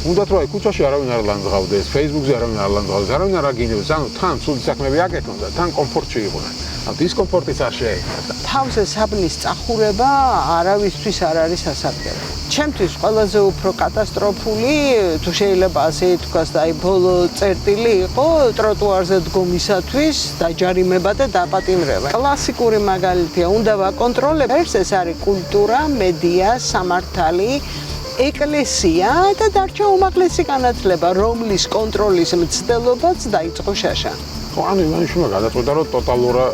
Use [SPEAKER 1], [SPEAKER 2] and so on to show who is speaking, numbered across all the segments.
[SPEAKER 1] უნდათ რომ ქუჩაში არავინ არ ლანძღავდეს, Facebook-ზე არავინ არ ლანძღავდეს, არავინ არ აგინებს, ანუ თან სული საქმეები აკეთონ და თან კომფორტში იყვნენ. ანუ დისკომფორტიც არ შეექმნა.
[SPEAKER 2] თავზე საბნის წახურება არავისთვის არ არის სასარგებლო. ჩემთვის ყველაზე უფრო კატასტროფული, თუ შეიძლება ასე ითქვას, და აი ბოლო წერტილი იყო ტროტუარზე დგომისათვის დაჯარიმება და დაპატიმრება. კლასიკური მაგალითია, უნდა ვაკონტროლებთ, ეს არის კულტურა, მედია, სამართალი, ეკლესია და დარჩა უმაღლესი განათლება, რომლის კონტროლის მცდელობაც დაიწყო შაშა.
[SPEAKER 1] ხო, ანუ იმანიშვილმა გადაწყვიტა, რომ ტოტალურა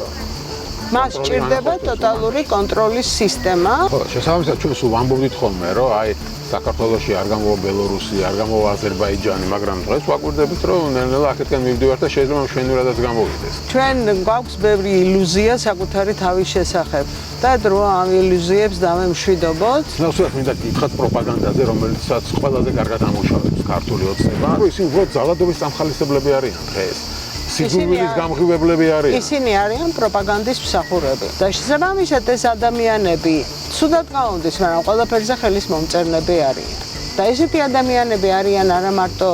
[SPEAKER 2] მას სჭირდება ტოტალური კონტროლის სისტემა.
[SPEAKER 1] ხო, შესაბამისად ჩვენ სულ ვამბობდით ხოლმე, რომ აი საქართველოში არ გამოვა ბელორუსი, არ გამოვა აზერბაიჯანი, მაგრამ დღეს ვაკვირდებით, რომ ნელ-ნელა აქეთკენ მივდივართ და შეიძლება მშვენივრადაც გამოვიდეს.
[SPEAKER 2] ჩვენ გვაქვს ბევრი ილუზია საკუთარი თავის შესახებ და დრო ამ ილუზიებს დავემშვიდობოთ.
[SPEAKER 1] ნახოთ, მინდა გითხრათ პროპაგანდაზე, რომელიცაც ყველაზე კარგად ამუშავებს ქართული ოცნება. ისინი უბრალოდ ძალადობის სამხალისებლები არიან დღეს. სიგურვილის გამღივებლები არიან.
[SPEAKER 2] ისინი არიან პროპაგანდის მსახურები. და შესაბამისად ეს ადამიანები ცუდად გავონდეს, მაგრამ ყველაფერზე ხელის მომწერნები არიან. და ესეთი ადამიანები არიან არა მარტო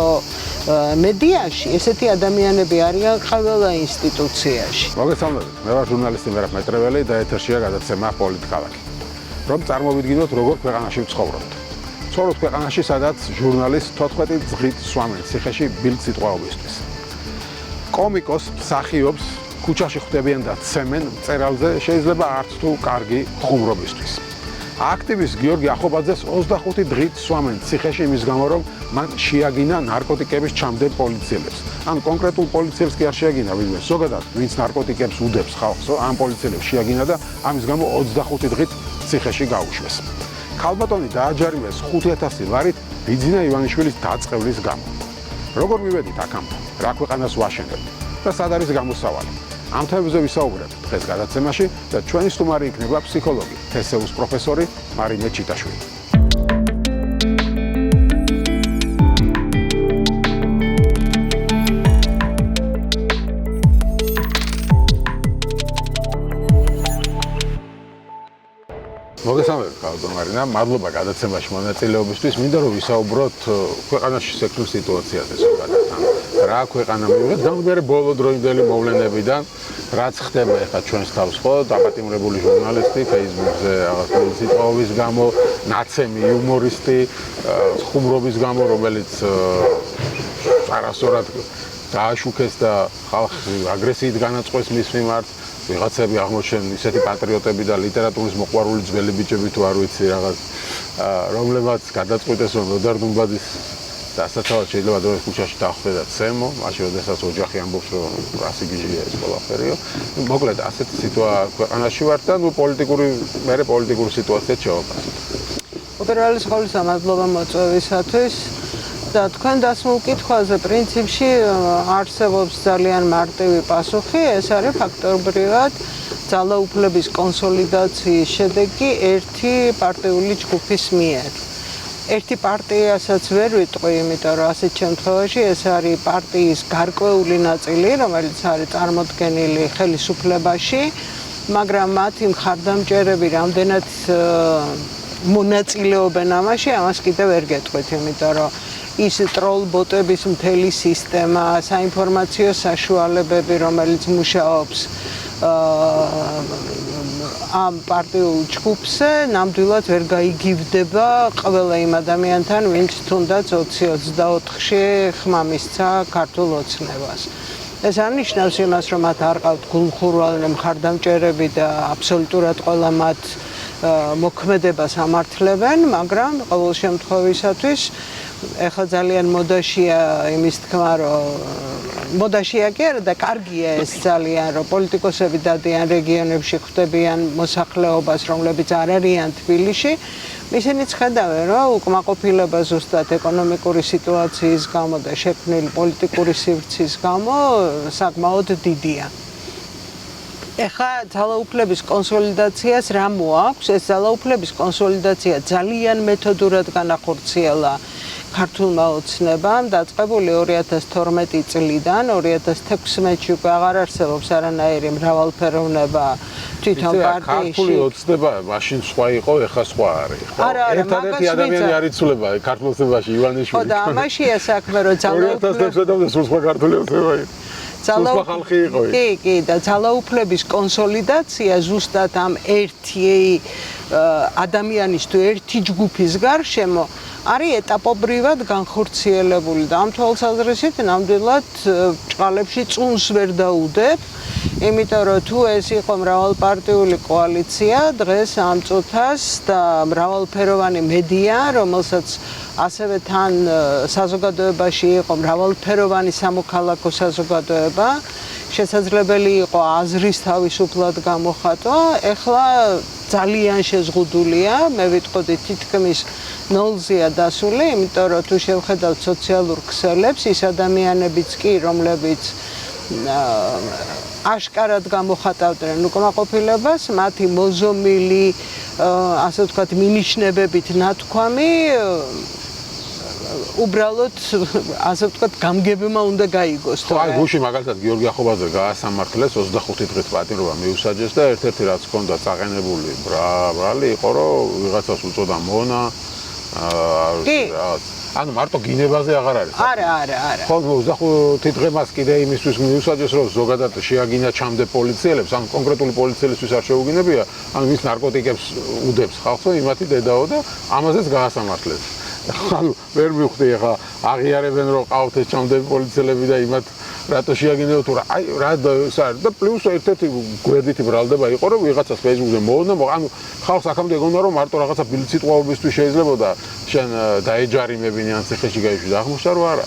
[SPEAKER 2] მედიაში, ესეთი ადამიანები არიან ყველა ინსტიტუციაში.
[SPEAKER 1] მოგესალმებით, მე ვარ ჟურნალისტი მერაბ მეტრეველი და ეთერშია გადაცემა პოლიტქალაქი. რომ წარმოვიდგინოთ, როგორ ქვეყანაში ვცხოვრობთ. ვცხოვრობთ ქვეყანაში, სადაც ჟურნალის 14 ძღლით სვამენ ციხეში ბილდ სიტყვაობისთვის. კომიკოს მსახიობს ქუჩაში ხვდებიან და ცემენ მწერალზე შეიძლება არც თუ კარგი ხუმრობისთვის. აქტივისტ გიორგი ახობაძეს 25 დღით სვამენ ციხეში იმის გამო, რომ მან შეაგინა ნარკოტიკების ჩამდებ პოლიციელებს. ან კონკრეტულ პოლიციელს კი არ შეაგინა, ვიდრე ზოგადად, ვინც ნარკოტიკებს უდებს ხალხს, ამ პოლიციელებს შეაგინა და ამის გამო 25 დღით ციხეში გაუშვეს. ქალბატონი დააჯარიმეს 5000 ლარით ბიძინა ივანიშვილის დაწყევლის გამო. როგორ მივედით აქამდე? რა ქვეყანას ვაშენებთ და სად არის გამოსავალი? ამ თემებზე ვისაუბრებთ დღეს გადაცემაში და ჩვენი სტუმარი იქნება ფსიქოლოგი, თესეუს პროფესორი მარინე ჩიტაშვილი. მოგესალმებით, ქალბატონ მარინა, მადლობა გადაცემაში მონაწილეობისთვის. მინდა რომ ვისაუბროთ ქვეყანაში შექმნილ სიტუაციაზე ზოგადად. რა ქვეყანა მივიღეთ გამგებელი ბოლო დროინდელი მოვლენებიდან, რაც ხდება ახლა ჩვენს თავს, ხო, დაპატიმრებული ჟურნალისტი Facebook-ზე რაღაც სიტყვაობის გამო, ნაცემი იუმორისტი, ხუმრობის გამო, რომელიც არასწორად დააშუქეს და ხალხი აგრესიით განაწყვეს მის მიმართ. ვიღაცები აღმოჩენ ისეთი პატრიოტები და ლიტერატურის მოყვარული ძველი ბიჭები თუ არ ვიცი რაღაც, რომლებაც გადაწყვიტეს, რომ ნოდარ დუმბაძის დასაცავად შეიძლება დროის ქუჩაში დახვდე და ცემო, მაშინ როდესაც ოჯახი ამბობს, რომ რასი გიჟია ეს ყველაფერიო. მოკლედ ასეთი სიტუაცია ქვეყანაში ვართ და პოლიტიკური სიტუაციაც შევაფასოთ.
[SPEAKER 2] უპირველეს ყოვლისა მადლობა მოწვევისათვის. და თქვენ დასმულ კითხვაზე პრინციპში არსებობს ძალიან მარტივი პასუხი, ეს არის ფაქტობრივად ძალაუფლების კონსოლიდაციის შედეგი ერთი პარტიული ჯგუფის მიერ. ერთი პარტიასაც ვერ ვიტყვი, იმიტომ რომ ასეთ შემთხვევაში ეს არის პარტიის გარკვეული ნაწილი, რომელიც არის წარმოდგენილი ხელისუფლებაში, მაგრამ მათი მხარდამჭერები რამდენად მონაწილეობენ ამაში, ამას კიდევ ვერ გეტყვით, იმიტომ რომ ის ტროლ-ბოტების მთელი სისტემა, საინფორმაციო საშუალებები, რომელიც მუშაობს ამ პარტიულ ჯგუფზე, ნამდვილად ვერ გაიგივდება ყველა იმ ადამიანთან, ვინც თუნდაც 20-24-ში ხმა მისცა ქართულ ოცნებას. ეს არ ნიშნავს იმას, რომ მათ არ ყავთ გულმხურვალე მხარდამჭერები და აბსოლუტურად ყველა მათ მოქმედებას ამართლებენ, მაგრამ ყოველ შემთხვევისათვის ეხლა ძალიან მოდაშია იმის თქმა, რომ მოდაშია კი არა და კარგია ეს ძალიან, რომ პოლიტიკოსები დადიან რეგიონებში ხვდებიან მოსახლეობას, რომლებიც არ არიან თბილისში. ისინიც ხედავენ, რომ უკმაყოფილება ზუსტად ეკონომიკური სიტუაციის გამო და შექმნილი პოლიტიკური სივრცის გამო საკმაოდ დიდია. ეხლა ძალაუფლების კონსოლიდაციას რა მოაქვს? ეს ძალაუფლების კონსოლიდაცია ძალიან მეთოდურად განახორციელა ქართულმა ოცნებამ, დაწყებული 2012 წლიდან, 2016-ში უკვე აღარ არსებობს არანაირი მრავალფეროვნება თვითონ პარტიაში.
[SPEAKER 1] ქართული ოცნება მაშინ სხვა იყო, ეხლა სხვა არის. ერთადერთი ადამიანი არ იცვლება ქართულ ოცნებაში ივანიშვილი.
[SPEAKER 2] ხო და ამაშია საქმე, რომ
[SPEAKER 1] 2000-ამდე სულ სხვა ქართული ოცნება იყო. სულ ხალხი იყო.
[SPEAKER 2] კი, და ძალაუფლების კონსოლიდაცია ზუსტად ამ ერთი ადამიანის თუ ერთი ჯგუფის გარშემო არის ეტაპობრივად განხორციელებული და ამ თვალსაზრისით ნამდვილად ჭყალებში წუნს ვერ დაუდებ, იმიტომ რომ თუ ეს იყო მრავალპარტიული კოალიცია, დღეს ამ წუთას და მრავალფეროვანი მედია, რომელსაც ასევე თან საზოგადოებაში იყო მრავალფეროვანი სამოქალაქო საზოგადოება, შესაძლებელი იყო აზრის თავისუფლად გამოხატვა, ეხლა ძალიან შეზღუდულია, მე ვიტყოდი თითქმის ნოლზეა დასული, იმიტომ რომ თუ შევხედავთ სოციალურ ქსელებს, ის ადამიანებიც კი, რომლებიც აშკარად გამოხატავდნენ უკმაყოფილებას, მათი მოზომილი, ასე ვთქვათ, მინიშნებებით ნათქვამი უბრალოდ ასე ვთქვათ, გამგებმა უნდა გაიგოს.
[SPEAKER 1] ხო, აი გუში მაგალითად გიორგი ახობაძე გაასამართლეს 25 დღით პატიმრობა მიუსაჯეს და ერთ-ერთი რაც ჰქონდა წაყენებული ბრალი იყო, რომ ვიღაცას უწოდა მონა ანუ მარტო გინებაზე აღარ არის.
[SPEAKER 2] არა.
[SPEAKER 1] ხო, 25 დღე მას კიდე იმისთვის მიუსაჯეს, რომ ზოგადად შეაგინა ჩამდე პოლიციელებს, ან კონკრეტული პოლიციელისთვის არ შეუგინებია, ანუ მის ნარკოტიკებს უდებს ხალხს, იმათი დედაო და ამაზეც გაასამართლეს. ანუ ვერ მივხვდი ახლა აღიარებენ რომ ყავთ ეს ჩამდები პოლიციელები და იმათ რატო შეაგინებო თუ რა აი რა და პლუს ერთ-ერთი გვერდითი ბრალდება იყო რომ ვიღაცას ფეისბუქზე მოუნა ანუ ხალხს აქამდე ეგონა რომ მარტო რაღაცა ბილწიტყვაობისთვის შეიძლებოდა შენ დაეჯარიმებინი ან ციხეში გაიშვი და აღმოჩნდა რომ არა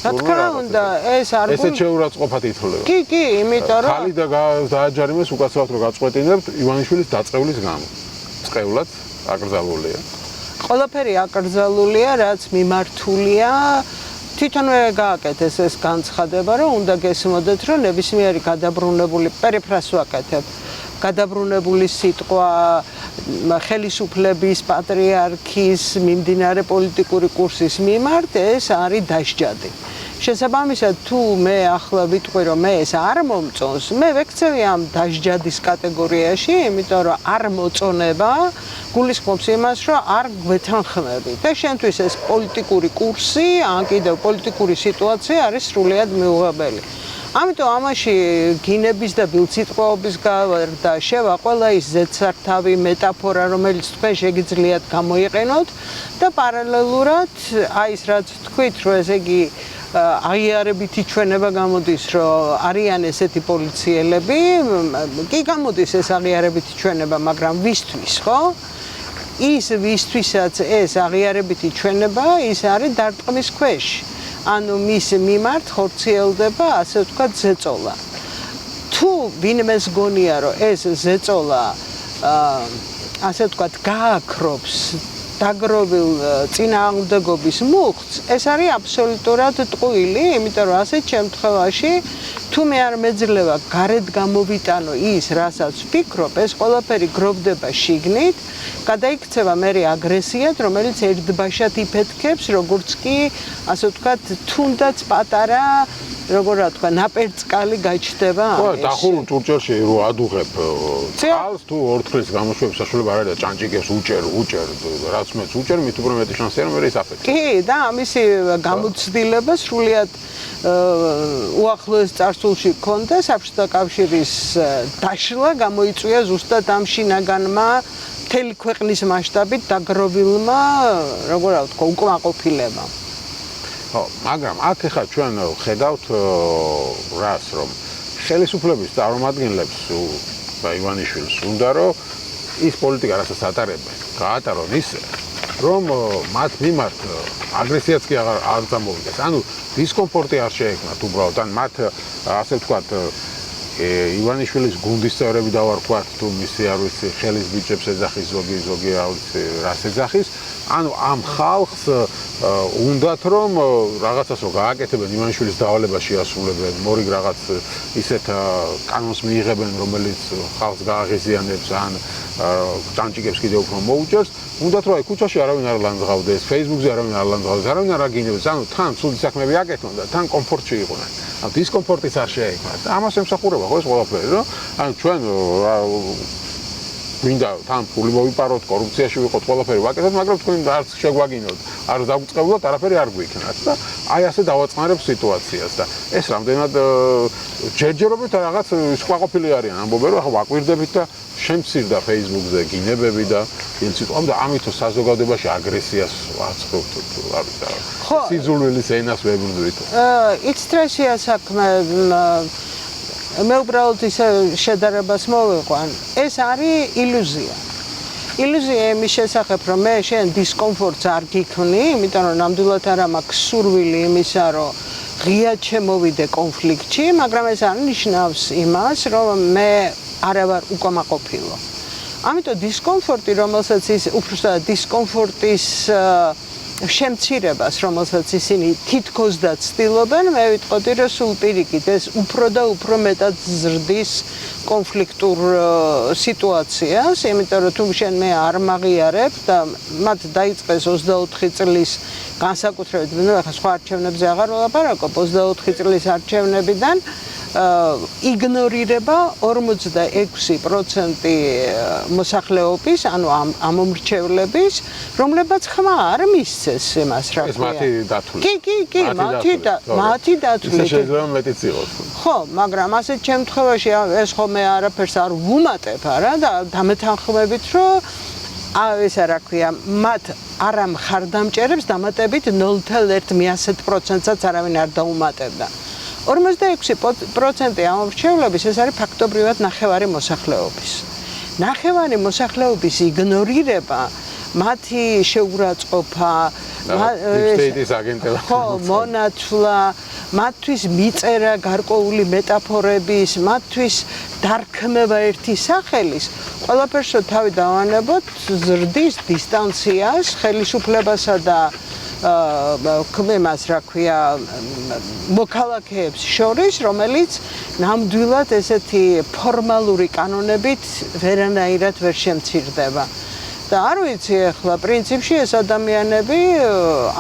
[SPEAKER 2] რა თქმა უნდა ეს არ
[SPEAKER 1] ესე შეურაცხყოფად ითვლება
[SPEAKER 2] კი იმიტომ რომ
[SPEAKER 1] ხალი და დააჯარიმეს უკაცრავად რომ გაწყვეტინებთ ივანიშვილის დაწევლის გამო წყევლად აკრძალულია
[SPEAKER 2] ყველაფერი აკრძალულია, რაც მიმართულია თვითონვე გააკეთეს ეს განცხადება, რომ უნდა გესმოდეთ, რომ ნებისმიერი გადაბრუნებული პერიფრას ვაკეთებ. გადაბრუნებული სიტყვა ხელისუფლების პატრიარქის მიმდინარე პოლიტიკური კურსის მიმართ ეს არის დასჯადი. შესაბამისად, თუ მე ახლა ვიტყვი, რომ მე ეს არ მომწონს, მე ვექცევი ამ დასჯადის კატეგორიაში, იმიტომ რომ არ მოწონება გულისხმობს იმას, რომ არ გვეთანხმები. და შენთვის ეს პოლიტიკური კურსი, ან კიდევ პოლიტიკური სიტუაცია არის სრულიად მიუღებელი. ამიტომ ამაში გინების და ბილწიტყვაობის გავარდა შევა ყველა ის ზედსართავი მეტაფორა, რომელიც თქვენ შეგიძლიათ გამოიყენოთ და პარალელურად აი ეს რაც თქვით, რომ ესე იგი აღიარებითი ჩვენება გამოდის, რომ არიან ესეთი პოლიციელები, კი გამოდის ეს აღიარებითი ჩვენება, მაგრამ ვისთვის, ხო? ის ვისთვისაც ეს აღიარებითი ჩვენება, ის არის დარტყმის ქვეშ. ანუ მის მიმართ ხორციელდება, ასე ვთქვათ, ზეწოლა. თუ ვინმეს გონია, რომ ეს ზეწოლა ასე ვთქვათ, გააქრობს დაგროვილ წინააღმდეგობის მუხტს, ეს არის აბსოლუტურად ტყუილი, იმიტომ რომ ასეთ შემთხვევაში თუ მე არ მეძლევა გარეთ გამოვიტანო ის, რასაც ვფიქრობ, ეს ყველაფერი გროვდება შიგნით, გადაიქცევა მერე აგრესიად, რომელიც ერთბაშად იფეთქებს, როგორც კი, ასე ვთქვათ, თუნდაც პატარა, როგორ რა თქვა, ნაპერწკალი გაჩნდება ამის.
[SPEAKER 1] ხო, დახურ ჭურჭელში რო ადუღებ წყალს, თუ ორთქლის გამოშვების საშუალება არ არის და ჭანჭიკებს უჭერ, რაც მეც უჭერ, მით უფრო მეტი შანსია რომ მე ის აფეთქე.
[SPEAKER 2] კი, და ამისი გამოცდილება სრულიად უახლოეს წარსულში გქონდა საბჭოთა კავშირის დაშლა გამოიწვია ზუსტად ამ შინაგანმა მთელი ქვეყნის მასშტაბით დაგროვილმა, როგორ რა ვთქვა, უკმაყოფილებამ.
[SPEAKER 1] ხო, მაგრამ აქ ახლა ჩვენ ხედავთ რას, რომ ხელისუფლების წარმომადგენლებს ივანიშვილს უნდა რომ ის პოლიტიკა, რასაც ატარებენ, გაატარონ ისე, რომ მათ მიმართ აგრესიაც კი არ წამოვიდეს. ანუ დისკომფორტი არ შეექმნათ უბრალოდ, ან მათ ასე ვთქვათ ივანიშვილის გუნდის წევრები დავარქვათ, თუ მისი არ ვიცი ხელის ბიჭებს ეძახის ზოგი არ ვიცი რას ეძახის, ანუ ამ ხალხს უნდათ რომ რაღაცას რო გააკეთებენ ივანიშვილის დავალება შეასრულებენ, მორიგ რაღაც ისეთ კანონს მიიღებენ, რომელიც ხალხს გააღიზიანებს ან ჭანჭიკებს კიდევ უფრო მოუჭერს, უნდათ რომ აი ქუჩაში არავინ არ ლანძღავდეს, Facebook-ზე არავინ არ ლანძღავდეს, არავინ არ აგინებს, ანუ თან ცუდი საქმეები აკეთონ და თან კომფორტში იყვნენ. ანუ დისკომფორტიც არ შეექმნათ. და ამას ემსახურება ხო ეს ყველაფერი, რომ ანუ ჩვენ გვინდა თან ფული მოვიპაროთ, კორუფციაში ვიყოთ, ყველაფერი ვაკეთოთ, მაგრამ თქვენ არც შეგვაგინოთ, არ დაგვწყევლოთ, არაფერი არ გვიქნათ და აი ასე დავაწყნარებს სიტუაციას და ეს რამდენად ჯერჯერობით რაღაც სხვაყოფილი არიან ამბობენ, რომ ახლა ვაკვირდებით და შემცირდა Facebook-ზე გინებები და ინციდენტები და ამით საზოგადოებაში აგრესიას ვაწყობთ, არ ვიცი რა. სიძულვილის ენას ვებრძვით.
[SPEAKER 2] იცტრესია საქმე მე უბრალოდ ისე შედარებას მოვიყვან. ეს არის ილუზია. ილუზია იმის შესახებ, რომ მე შენ დისკომფორტს არ გიქმნი, იმიტომ რომ ნამდვილად არ მაქვს სურვილი იმისა, რომ ღიად შემოვიდე კონფლიქტში, მაგრამ ეს არ ნიშნავს იმას, რომ მე არ ვარ უკმაყოფილო. ამიტომ დისკომფორტი, რომელსაც ის უბრალოდ დისკომფორტის შემცირებას, რომელსაც ისინი თითქოს და ცდილობენ, მე ვიტყოდი, რომ სულ პირიქით ეს უფრო და უფრო მეტად ზრდის კონფლიქტურ სიტუაციას, იმიტომ რომ თუ შენ მე არ მაღიარებ და მათ დაიწყეს 24 წლის განსაკუთრებით, ნუ ახლა სხვა არჩევნებზე აღარ ვლაპარაკობ, 24 წლის არჩევნებიდან იგნორირება 46% მოსახლეობის, ანუ ამ მომრჩევლების, რომლებაც ხმა არ მისცეს იმას, რა
[SPEAKER 1] ქვია. ეს მათი დათვლით.
[SPEAKER 2] კი, მათი დათვლით.
[SPEAKER 1] ისე შეიძლება მეტიც იყოს.
[SPEAKER 2] ხო, მაგრამ ასეთ შემთხვევაში ეს ხოლმე არაფერს არ ვუმატებ, არა და დამეთანხმებით, რომ ეს რა ქვია, მათ არ მხარდამჭერებს დამატებით 0.1%-საც არავინ არ დაუმატებდა. 46% ამომრჩევლების ეს არის ფაქტობრივად ნახევარი მოსახლეობის. ნახევარი მოსახლეობის იგნორირება, მათი შეურაცხყოფა,
[SPEAKER 1] სტეიტის აგენტები.
[SPEAKER 2] ხო, მონათვლა, მათთვის მიწერა გარკვეული მეტაფორების, მათთვის დარქმევა ერთი სახელის, ყველაფერს რო თავი დავანებოთ, ზრდის დისტანციას, ხელისუფლებასა და კმემას რა ქვია მოქალაქეებს შორის, რომელიც ნამდვილად ესეთი ფორმალური კანონებით ვერანაირად ვერ შემცირდება. და არ ვიცი ახლა პრინციპში ეს ადამიანები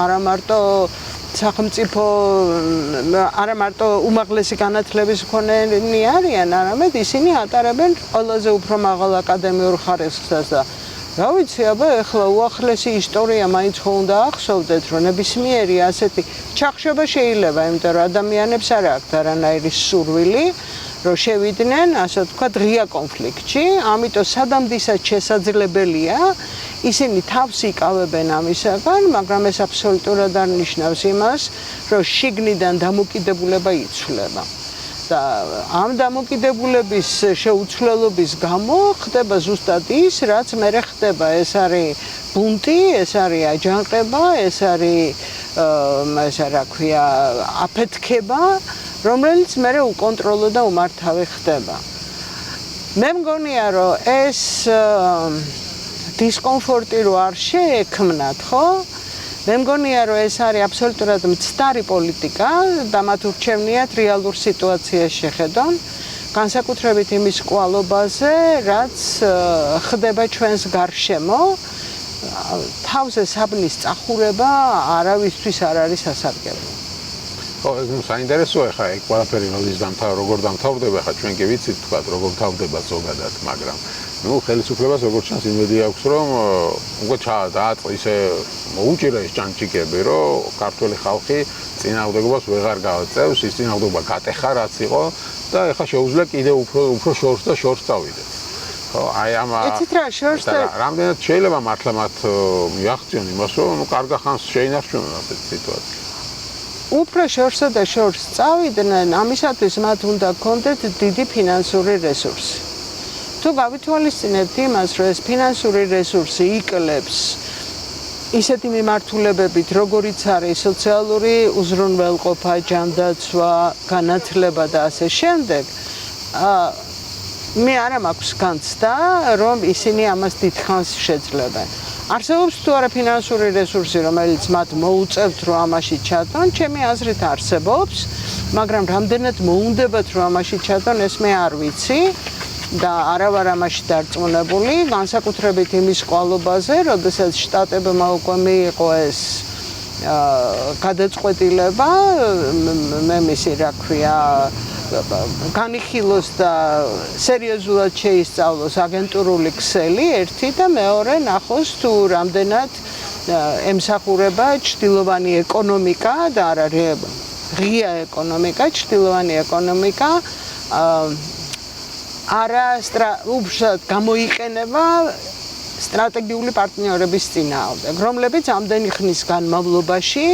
[SPEAKER 2] არა მარტო სახელმწიფო არა მარტო უმაღლესი განათლების მქონენი არიან, არამედ ისინი ატარებენ ყველაზე უფრო მაღალ აკადემიურ ხარისხსაც და რა ვიცი, აბა ახლა უახლესი ისტორია მაინც ხო უნდა ახსოვდეთ, რომ ნებისმიერი ასეთი ჩახშობა შეიძლება, იმიტომ რომ ადამიანებს არ აქვთ არანაირი სურვილი, რომ შევიდნენ, ასე ვთქვათ, ღია კონფლიქტში, ამიტომ სადამდისად შესაძლებელია, ისინი თავს იკავებენ ამისაგან, მაგრამ ეს აბსოლუტურად არ ნიშნავს იმას, რომ შიგნიდან დამოკიდებულება იცვლება. და ამ დამოკიდებულების შეუცვლელობის გამო ხდება ზუსტად ის, რაც მერე ხდება, ეს არის ბუნტი, ეს არის აჯანყება, ეს არის რა ქვია, აფეთქება, რომელიც მერე უკონტროლო და უმართავი ხდება. მე მგონია, რომ ეს დისკომფორტი რო არ შეექმნათ, ხო? მე მგონია, რომ ეს არის აბსოლუტურად მცდარი პოლიტიკა და მათ ურჩევნიათ რეალურ სიტუაციას შეხედონ, განსაკუთრებით იმის კვალობაზე, რაც ხდება ჩვენს გარშემო, თავზე საბნის წახურება არავისთვის არ არის სასარგებლო.
[SPEAKER 1] ხო, ეს საინტერესოა ხა ეგ ყველაფერი როგორ დამთავრდება, ხა ჩვენ კი ვიცით თქვა როგორ თავდება ზოგადად, მაგრამ ნუ ხელისუფლებას როგორც ჩანს იმედი აქვს, რომ უკვე ისე მოუჭირა ეს ჭანჭიკები, რომ ქართველი ხალხი წინააღმდეგობას ვეღარ გააწევს, ის წინააღმდეგობა გატეხა რაც იყო და ეხლა შეუძლია კიდევ უფრო შორს და შორს წავიდეს. ხო, აი ამა
[SPEAKER 2] იცით რა, შორს და
[SPEAKER 1] რამდენად შეიძლება მართლა მათ მიაღწიონ იმას, რომ ნუ კარგა ხანს შეინარჩუნონ ასეთი სიტუაცია.
[SPEAKER 2] უფრო შორსა და შორს წავიდნენ, ამისათვის მათ უნდა ჰქონდეთ დიდი ფინანსური რესურსი. თუ გავითვალისწინებთ იმას, რომ ეს ფინანსური რესურსი იკლებს ისეთი მიმართულებებით, როგორიც არის სოციალური უზრუნველყოფა, ჯანდაცვა, განათლება და ასე შემდეგ, მე არა მაქვს განცდა, რომ ისინი ამას დიდხანს შეძლებენ. არსებობს თუ არა ფინანსური რესურსი, რომელიც მათ მოუწევთ, რომ ამაში ჩადონ, ჩემი აზრით არსებობს, მაგრამ რამდენად მოუნდებათ, რომ ამაში ჩადონ, ეს მე არ ვიცი და არა ვარ ამაში დარწმუნებული, განსაკუთრებით იმის ყვალობაზე, როდესაც შტატებმა უკვე მიიღო ეს გადაწყვეტილება, მე მისი რა ქვია, განიხილოს და სერიოზულად შეისწავლოს აგენტურული ქსელი ერთი და მეორე ნახოს თუ რამდენად ემსახურება ჩრდილოვანი ეკონომიკა და არა ღია ეკონომიკა, ჩრდილოვანი ეკონომიკა არა უბრალოდ გამოიყენება სტრატეგიული პარტნიორების წინააღმდეგ, რომლებიც ამდენი ხნის განმავლობაში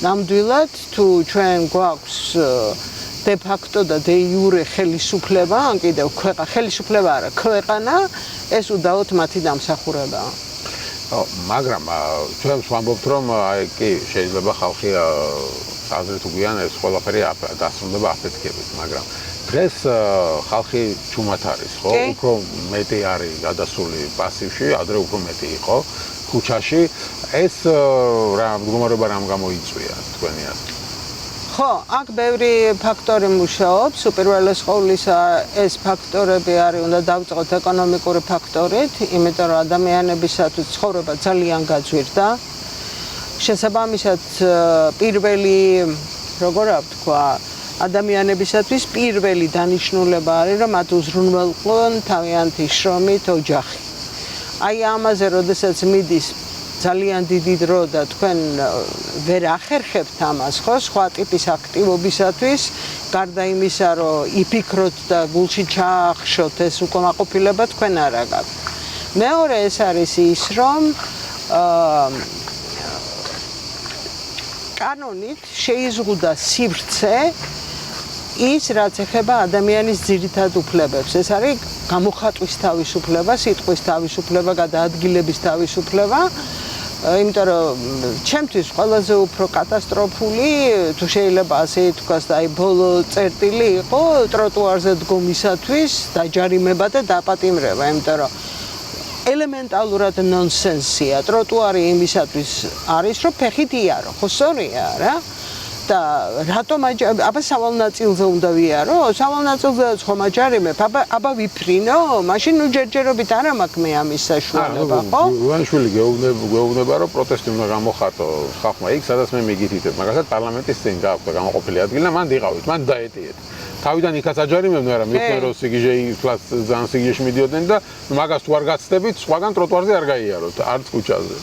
[SPEAKER 2] ნამდვილად თუ ჩვენ გვაქვს de facto და de jure ხელისუფლება, ან კიდევ ხელისუფლება არა, ქვეყანა, ეს უდაოდ მათი დამსახურებაა.
[SPEAKER 1] მაგრამ ჩვენ ვამბობთ, რომ აი კი შეიძლება ხალხი აზრით უგვიან ეს ყველაფერი დასრულდება აფეთქებით, მაგრამ დღეს ხალხი ჩუმად არის, ხო? უფრო მეტი არის გადასული პასივში, ადრე უფრო მეტი იყო ქუჩაში. ეს რა მდგომარეობა რამ გამოიწვია თქვენი აზრით?
[SPEAKER 2] ხო, აქ ბევრი ფაქტორი მუშაობს, უპირველეს ყოვლისა ეს ფაქტორები არის, უნდა დავწყოთ ეკონომიკური ფაქტორით, იმიტომ რომ ადამიანებისათვის ცხოვრება ძალიან გაძვირდა. შესაბამისად, პირველი, როგორ ვთქვა, ადამიანებისათვის პირველი დანიშნულება არის, რომ მათ უზრუნველყონ თავიანთი შრომით ოჯახი. აი ამაზე, როდესაც მიდის ძალიან დიდი დრო და თქვენ ვერ ახერხებთ ამას, ხო, სხვა ტიპის აქტივობისათვის, გარდა იმისა, რომ იფიქროთ და გულში ჩაახშოთ ეს უკმაყოფილება თქვენ არ აგაქვთ. მეორე ეს არის ის, რომ კანონით შეიზღუდა სივრცე ის, რაც ეხება ადამიანის ძირითად უფლებებს. ეს არის გამოხატვის თავისუფლება, სიტყვის თავისუფლება, გადაადგილების თავისუფლება. იმიტომ რომ ჩემთვის ყველაზე უფრო კატასტროფული, თუ შეიძლება ასე ითქვას, აი ბოლო წერტილი იყო ტროტუარზე დგომისათვის დაჯარიმება და დაპატიმრება, იმიტომ რომ ელემენტალურად ნონსენსია. ტროტუარი იმისათვის არის, რომ ფეხით იარო, ხო სწორია რა? და რატომ აბა სავალ ნაწილზე უნდა ვიარო? სავალ ნაწილზე ხომ აჯარიმებ? აბა ვიფრინო? მაშინ ნუ ჯერჯერობით არ მაქვს მე ამის საშუალება, ხო?
[SPEAKER 1] ივანიშვილი გეუბნება, რომ პროტესტი უნდა გამოხატო ხალხმა იქ, სადაც მე მიგითითებ. მაგასაც პარლამენტის წინ გააქვთ გამოყოფილი ადგილი და მან დიყავით, მან დაეტიეთ. თავიდან იქაც აჯარიმებდნენ, მაგრამ მიხდნენ რომ სიგიჟე იქლას ძალიან სიგიჟეში მიდიოდნენ და მაგას თუ არ გაცდებით, სხვაგან ტროტუარზე არ გაიაროთ, არც ქუჩაზე.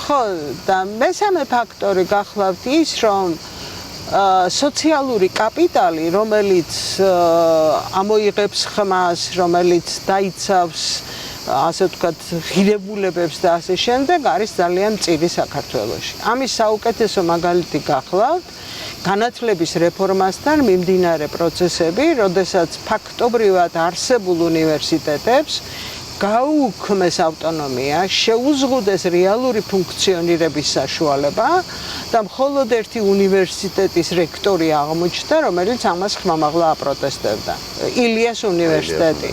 [SPEAKER 2] ხო, და მესამე ფაქტორი გახლავთ ის, რომ სოციალური კაპიტალი, რომელიც ამოიღებს ხმას, რომელიც დაიცავს, ასე ვთქვათ, ღირებულებებს და ასე შემდეგ, არის ძალიან მწირი საქართველოში. ამის საუკეთესო მაგალითი გახლავთ განათლების რეფორმასთან მიმდინარე პროცესები, როდესაც ფაქტობრივად არსებულ უნივერსიტეტებს გაუქმეს ავტონომია, შეუზღუდეს რეალური ფუნქციონირების საშუალება და მხოლოდ ერთი უნივერსიტეტის რექტორი აღმოჩნდა, რომელიც ამას ხმამაღლა აპროტესტებდა. ილიას უნივერსიტეტი.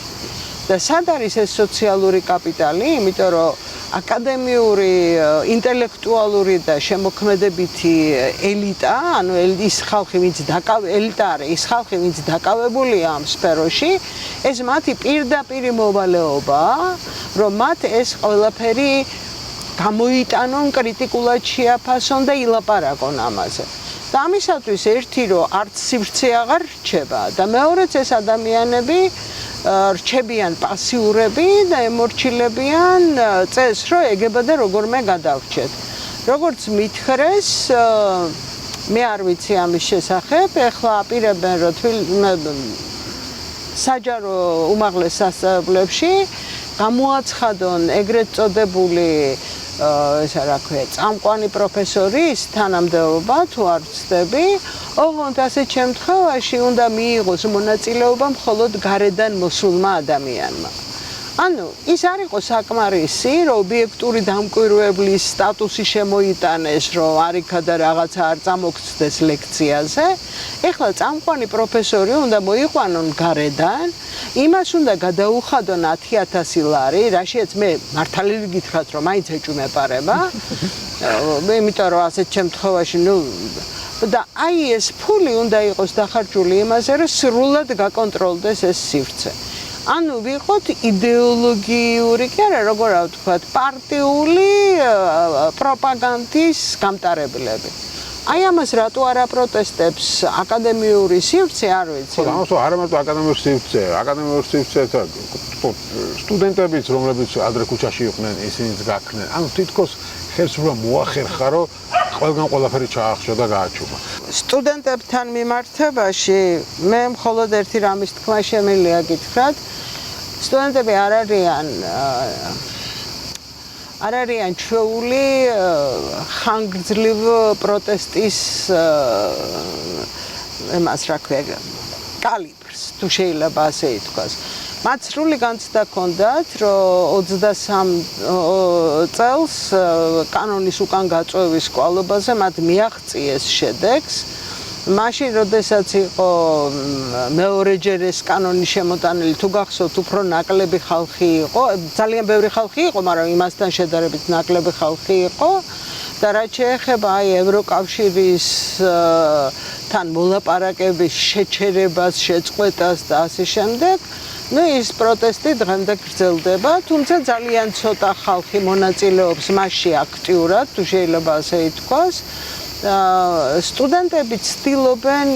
[SPEAKER 2] და სად არის ეს სოციალური კაპიტალი? იმიტომ რომ აკადემიური, ინტელექტუალური და შემოქმედებითი ელიტა, ანუ ის ხალხი, ვინც ელიტა არის, ის ხალხი, ვინც დაკავებულია ამ სფეროში, ეს მათი პირდაპირი მოვალეობაა, რომ მათ ეს ყველაფერი გამოიტანონ, კრიტიკულად შეაფასონ და ილაპარაკონ ამაზე. და ამისათვის ერთი, რომ არც სივრცე აღარ რჩება და მეორეც ეს ადამიანები რჩებიან პასიურები და ემორჩილებიან წესს, რომ ეგება და როგორმე გადავრჩეთ. როგორც მითხრეს, მე არ ვიცი ამის შესახებ, ეხლა აპირებენ, რომ საჯარო უმაღლეს სასწავლებლებში გამოაცხადონ ეგრეთ წოდებული ესა რა ქვია, წამყვანი პროფესორის თანამდებობა, თუ არ ვცდები, ოღონდ ასეთ შემთხვევაში უნდა მიიღოს მონაწილეობა მხოლოდ გარედან მოსულმა ადამიანმა. ანუ ის არ იყო საკმარისი, რომ ობიექტური დამკვირვებლის სტატუსი შემოიტანეს, რომ არიქა და რაღაცა არ წამოგწდეს ლექციაზე. ეხლა წამყვანი პროფესორი უნდა მოიყვანონ გარედან, იმას უნდა გადაუხადონ 10,000 ლარი, რაშიაც მე მართალი გითხრათ, რომ მაინც ეჭვმეპარება. იმიტომ რომ ასეთ შემთხვევაში, და აი ეს ფული უნდა იყოს დახარჯული იმაზე, რომ სრულად გაკონტროლდეს ეს სივრცე. ანუ ვიყოთ იდეოლოგიური, კი არა, როგორ ვთქვათ, პარტიული პროპაგანდის გამტარებლები. აი ამას რატო არ აპროტესტებს აკადემიური სივრცე, არ ვიცი.
[SPEAKER 1] ხო, ამასო არა მარტო აკადემიური სივრცე, აკადემიური სივრცეთა სტუდენტებიც, რომლებიც ადრე ქუჩაში იყვნენ, ისინიც გაქნენ. ანუ თითქოს ხელს უნდა მოახერხა, რომ ყველგან ყველაფერი ჩაახშო და გააჩუმა.
[SPEAKER 2] სტუდენტებთან მიმართებაში მე მხოლოდ ერთი რამის თქმა შემიძლია გითხრათ. სტუდენტები არ არიან ჩვეული ხანგრძლივ პროტესტის იმას რა ქვია კალიბრს, თუ შეიძლება ასე ითქვას. მათ სრული განცდა ჰქონდათ, რომ 23 წელს კანონის უკან გაწვევის კვალობაზე მათ მიაღწიეს შედეგს. მაშინ, როდესაც იყო მეორეჯერ ეს კანონი შემოტანილი, თუ გახსოვთ, უფრო ნაკლები ხალხი იყო, ძალიან ბევრი ხალხი იყო, მაგრამ იმასთან შედარებით ნაკლები ხალხი იყო და რაც შეეხება აი ევროკავშირის თან მოლაპარაკების შეჩერებას, შეწყვეტას და ასე შემდეგ, ის პროტესტი დღემდე გრძელდება, თუმცა ძალიან ცოტა ხალხი მონაწილეობს მასში აქტიურად, თუ შეიძლება ასე ითქვას. სტუდენტები ცდილობენ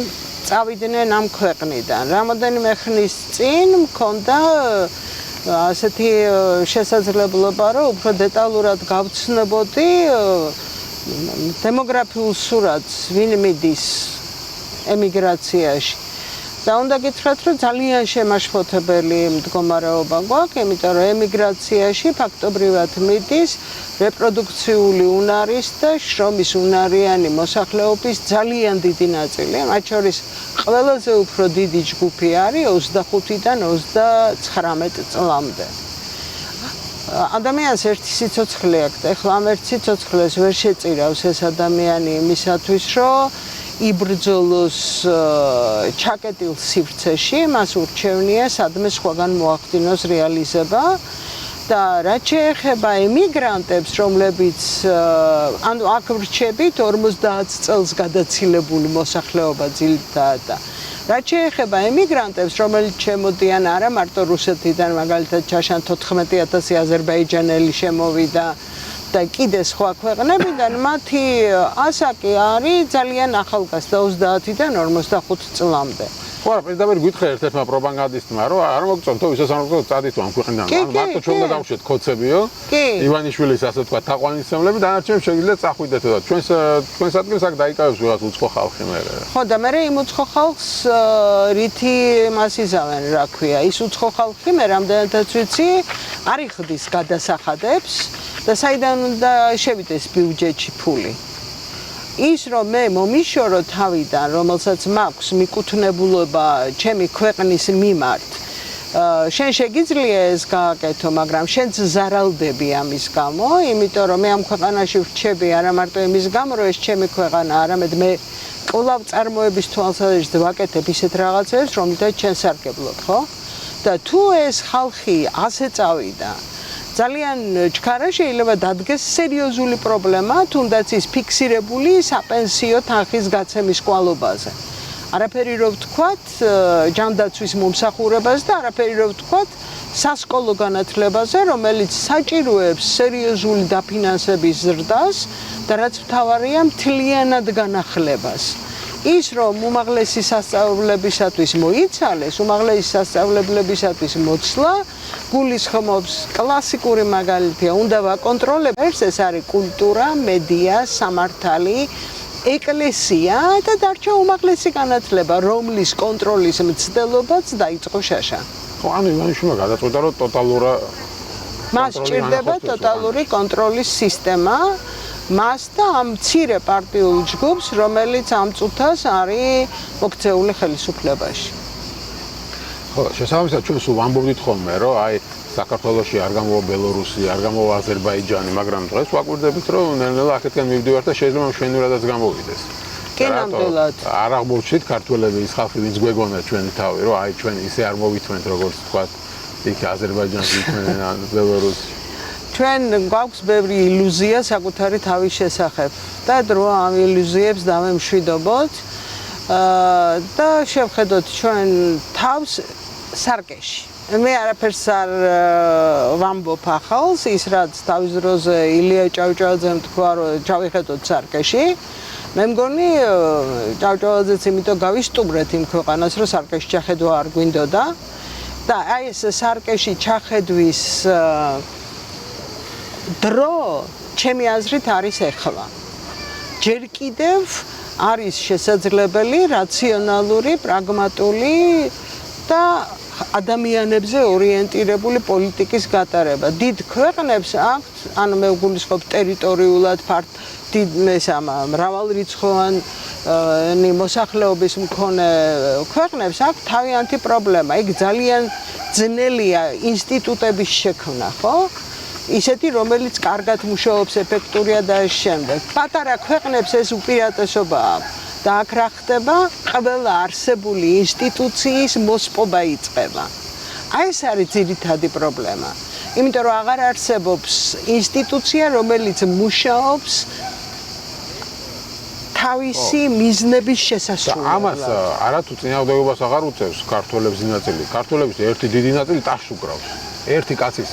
[SPEAKER 2] წავიდნენ ამ ქვეყნიდან. რამოდენიმე ხნის წინ მქონდა ასეთი შესაძლებლობა, რომ უფრო დეტალურად გავცნობოდი დემოგრაფიულ სურათს, ვინ მიდის ემიგრაციაში. და უნდა გითხრათ, რომ ძალიან შემაშფოთებელი მდგომარეობა გვაქვს, იმიტომ რომ ემიგრაციაში ფაქტობრივად მიდის რეპროდუქციული უნარის და შრომის უნარიანი მოსახლეობის ძალიან დიდი ნაწილი. მათ შორის ყველაზე უფრო დიდი ჯგუფი არის 25-დან 39 წლამდე. ადამიანს ერთი სიცოცხლე აქვს და ეხლა ამ ერთ სიცოცხლეს ვერ შეწირავს ეს ადამიანი იმისათვის, რომ იბრძოლოს ჩაკეტილ სივრცეში, მას ურჩევნია სადმე სხვაგან მოახდინოს რეალიზება და რაც შეეხება ემიგრანტებს, რომლებიც ანუ აქ ვრჩებით 50 წელს გადაცილებული მოსახლეობა ძირითადად და რაც შეეხება ემიგრანტებს, რომელიც შემოდიან არა მარტო რუსეთიდან, მაგალითად ჩაშან 14,000 აზერბაიჯანელი შემოვიდა და კიდე სხვა ქვეყნებიდან, მათი ასაკი არის ძალიან ახალგაზრდა 30-დან 45 წლამდე.
[SPEAKER 1] ხო, არა, პირდაპირ გითხრა ერთ-ერთმა პროპაგანდისტმა, რომ არ მოგწონთ, ვისაც არ მოგწონთ, წადით ამ ქვეყნიდან. ანუ მარტო ჩვენ უნდა დავუშვათ კოცებიო. ივანიშვილის ასე თქვა თაყვანისმცემლები, დანარჩენებს შეგიძლიათ წახვიდეთ და ჩვენს ადგილს აქ დაიკავებს ვიღაც უცხო ხალხი მერე. ხო,
[SPEAKER 2] და მე იმ უცხო ხალხს რითი მასიზავენ, რა ქვია, ის უცხო ხალხი მე რამდენადაც ვიცი, არ იხდის გადასახადებს და საიდან უნდა შევიდეს ბიუჯეტში ფული. ის რომ მე მომიშორო თავიდან, რომელსაც მაქვს მიკუთვნებულობა ჩემი ქვეყნის მიმართ, შენ შეგიძლია ეს გააკეთო, მაგრამ შენც ზარალდები ამის გამო, იმიტომ რომ მე ამ ქვეყანაში ვრჩები არა მარტო იმის გამო, რომ ეს ჩემი ქვეყანა, არამედ მე კვლავ წარმოების თვალსაზრისით ვაკეთებ ისეთ რაღაცებს, რომლითაც ჩვენ სარგებლობ, ხო? და თუ ეს ხალხი ასე წავიდა, ძალიან ჩქარა შეიძლება დადგეს სერიოზული პრობლემა, თუნდაც ის ფიქსირებული საპენსიო თანხის გაცემის კვალობაზე. არაფერი რო ვთქვათ, ჯანდაცვის მომსახურებას და არაფერი რო ვთქვათ, სასკოლო განათლებაზე, რომელიც საჭიროებს სერიოზული დაფინანსების ზრდას და რაც მთავარია მთლიანად განახლებას. ის რომ უმაღლესი სასწავლებლებისათვის მოიცალეს, უმაღლესი სასწავლებლებისათვის მოცლა გულისხმობს კლასიკური მაგალითია, უნდა ვაკონტროლებდეს, ეს არის კულტურა, მედია, სამართალი, ეკლესია და დარჩა უმაღლესი განათლება, რომლის კონტროლის მცდელობაც დაიწყო შაშა.
[SPEAKER 1] ხო, ანუ იმაშუმა გადაწყვეტა, რომ
[SPEAKER 2] მას სჭირდება ტოტალური კონტროლის სისტემა. მას და ამ მცირე პარტიულ ჯგუფს, რომელიც ამ წუთას არის მოქცეული ხელისუფლებაში.
[SPEAKER 1] ხო, შესაბამისად ჩვენ სულ ვამბობდით ხოლმე, რომ აი საქართველოში არ გამოვა ბელორუსი, არ გამოვა აზერბაიჯანი, მაგრამ დღეს ვაკვირდებით, რომ ნელ-ნელა აქეთკენ მივდივართ და შეიძლება მშვენივრადაც გამოვიდეს.
[SPEAKER 2] კენამდვილად.
[SPEAKER 1] არ აღმოჩნდით ქართველები ის ხალხი, ვინც გვეგონა ჩვენი თავი, რომ აი ჩვენ ისე არ მოვითმენთ, როგორც თქვა, იქ აზერბაიჯანში ვითმენენ ან ბელორუსში.
[SPEAKER 2] ჩვენ გვაქვს ბევრი ილუზია საკუთარი თავის შესახებ და დრო ამ ილუზიებს დავემშვიდობოთ და შევხედოთ ჩვენ თავს სარკეში. მე არაფერს არ ვამბობ ახალს, ის რაც თავის დროზე ილია ჭავჭავაძემ თქვა, რომ ჩავიხედოთ სარკეში. მე მგონი ჭავჭავაძეც იმიტომ გავისტუმრეთ იმ ქვეყანას, რომ სარკეში ჩახედვა არ გვინდოდა და აი ეს სარკეში ჩახედვის დრო ჩემი აზრით არის ეხლა. ჯერ კიდევ არის შესაძლებელი რაციონალური, პრაგმატული და ადამიანებზე ორიენტირებული პოლიტიკის გატარება. დიდ ქვეყნებს აქვთ, ანუ მე ვგულისხმობ ტერიტორიულად მრავალრიცხოვანი მოსახლეობის მქონე ქვეყნებს აქვთ თავიანთი პრობლემა. იქ ძალიან ძნელია ინსტიტუტების შექმნა, ხო? ისეთი, რომელიც კარგად მუშაობს, ეფექტურია და ამ შემდეგ. პატარა ქვეყნებს ეს უპირატესობა აქვს. და აქ რა ხდება? ყველა არსებული ინსტიტუციის მოსპობა იწყება. აი ეს არის ძირითადი პრობლემა. იმიტომ რომ აღარ არსებობს ინსტიტუცია, რომელიც მუშაობს თავისი მიზნების შესასრულებლად.
[SPEAKER 1] ამას არათუ წინააღმდეგობას აღარ უწევს ქართველების ნაწილი. ქართველების ერთი დიდი ნაწილი ტაშს უკრავს. ერთი კაცის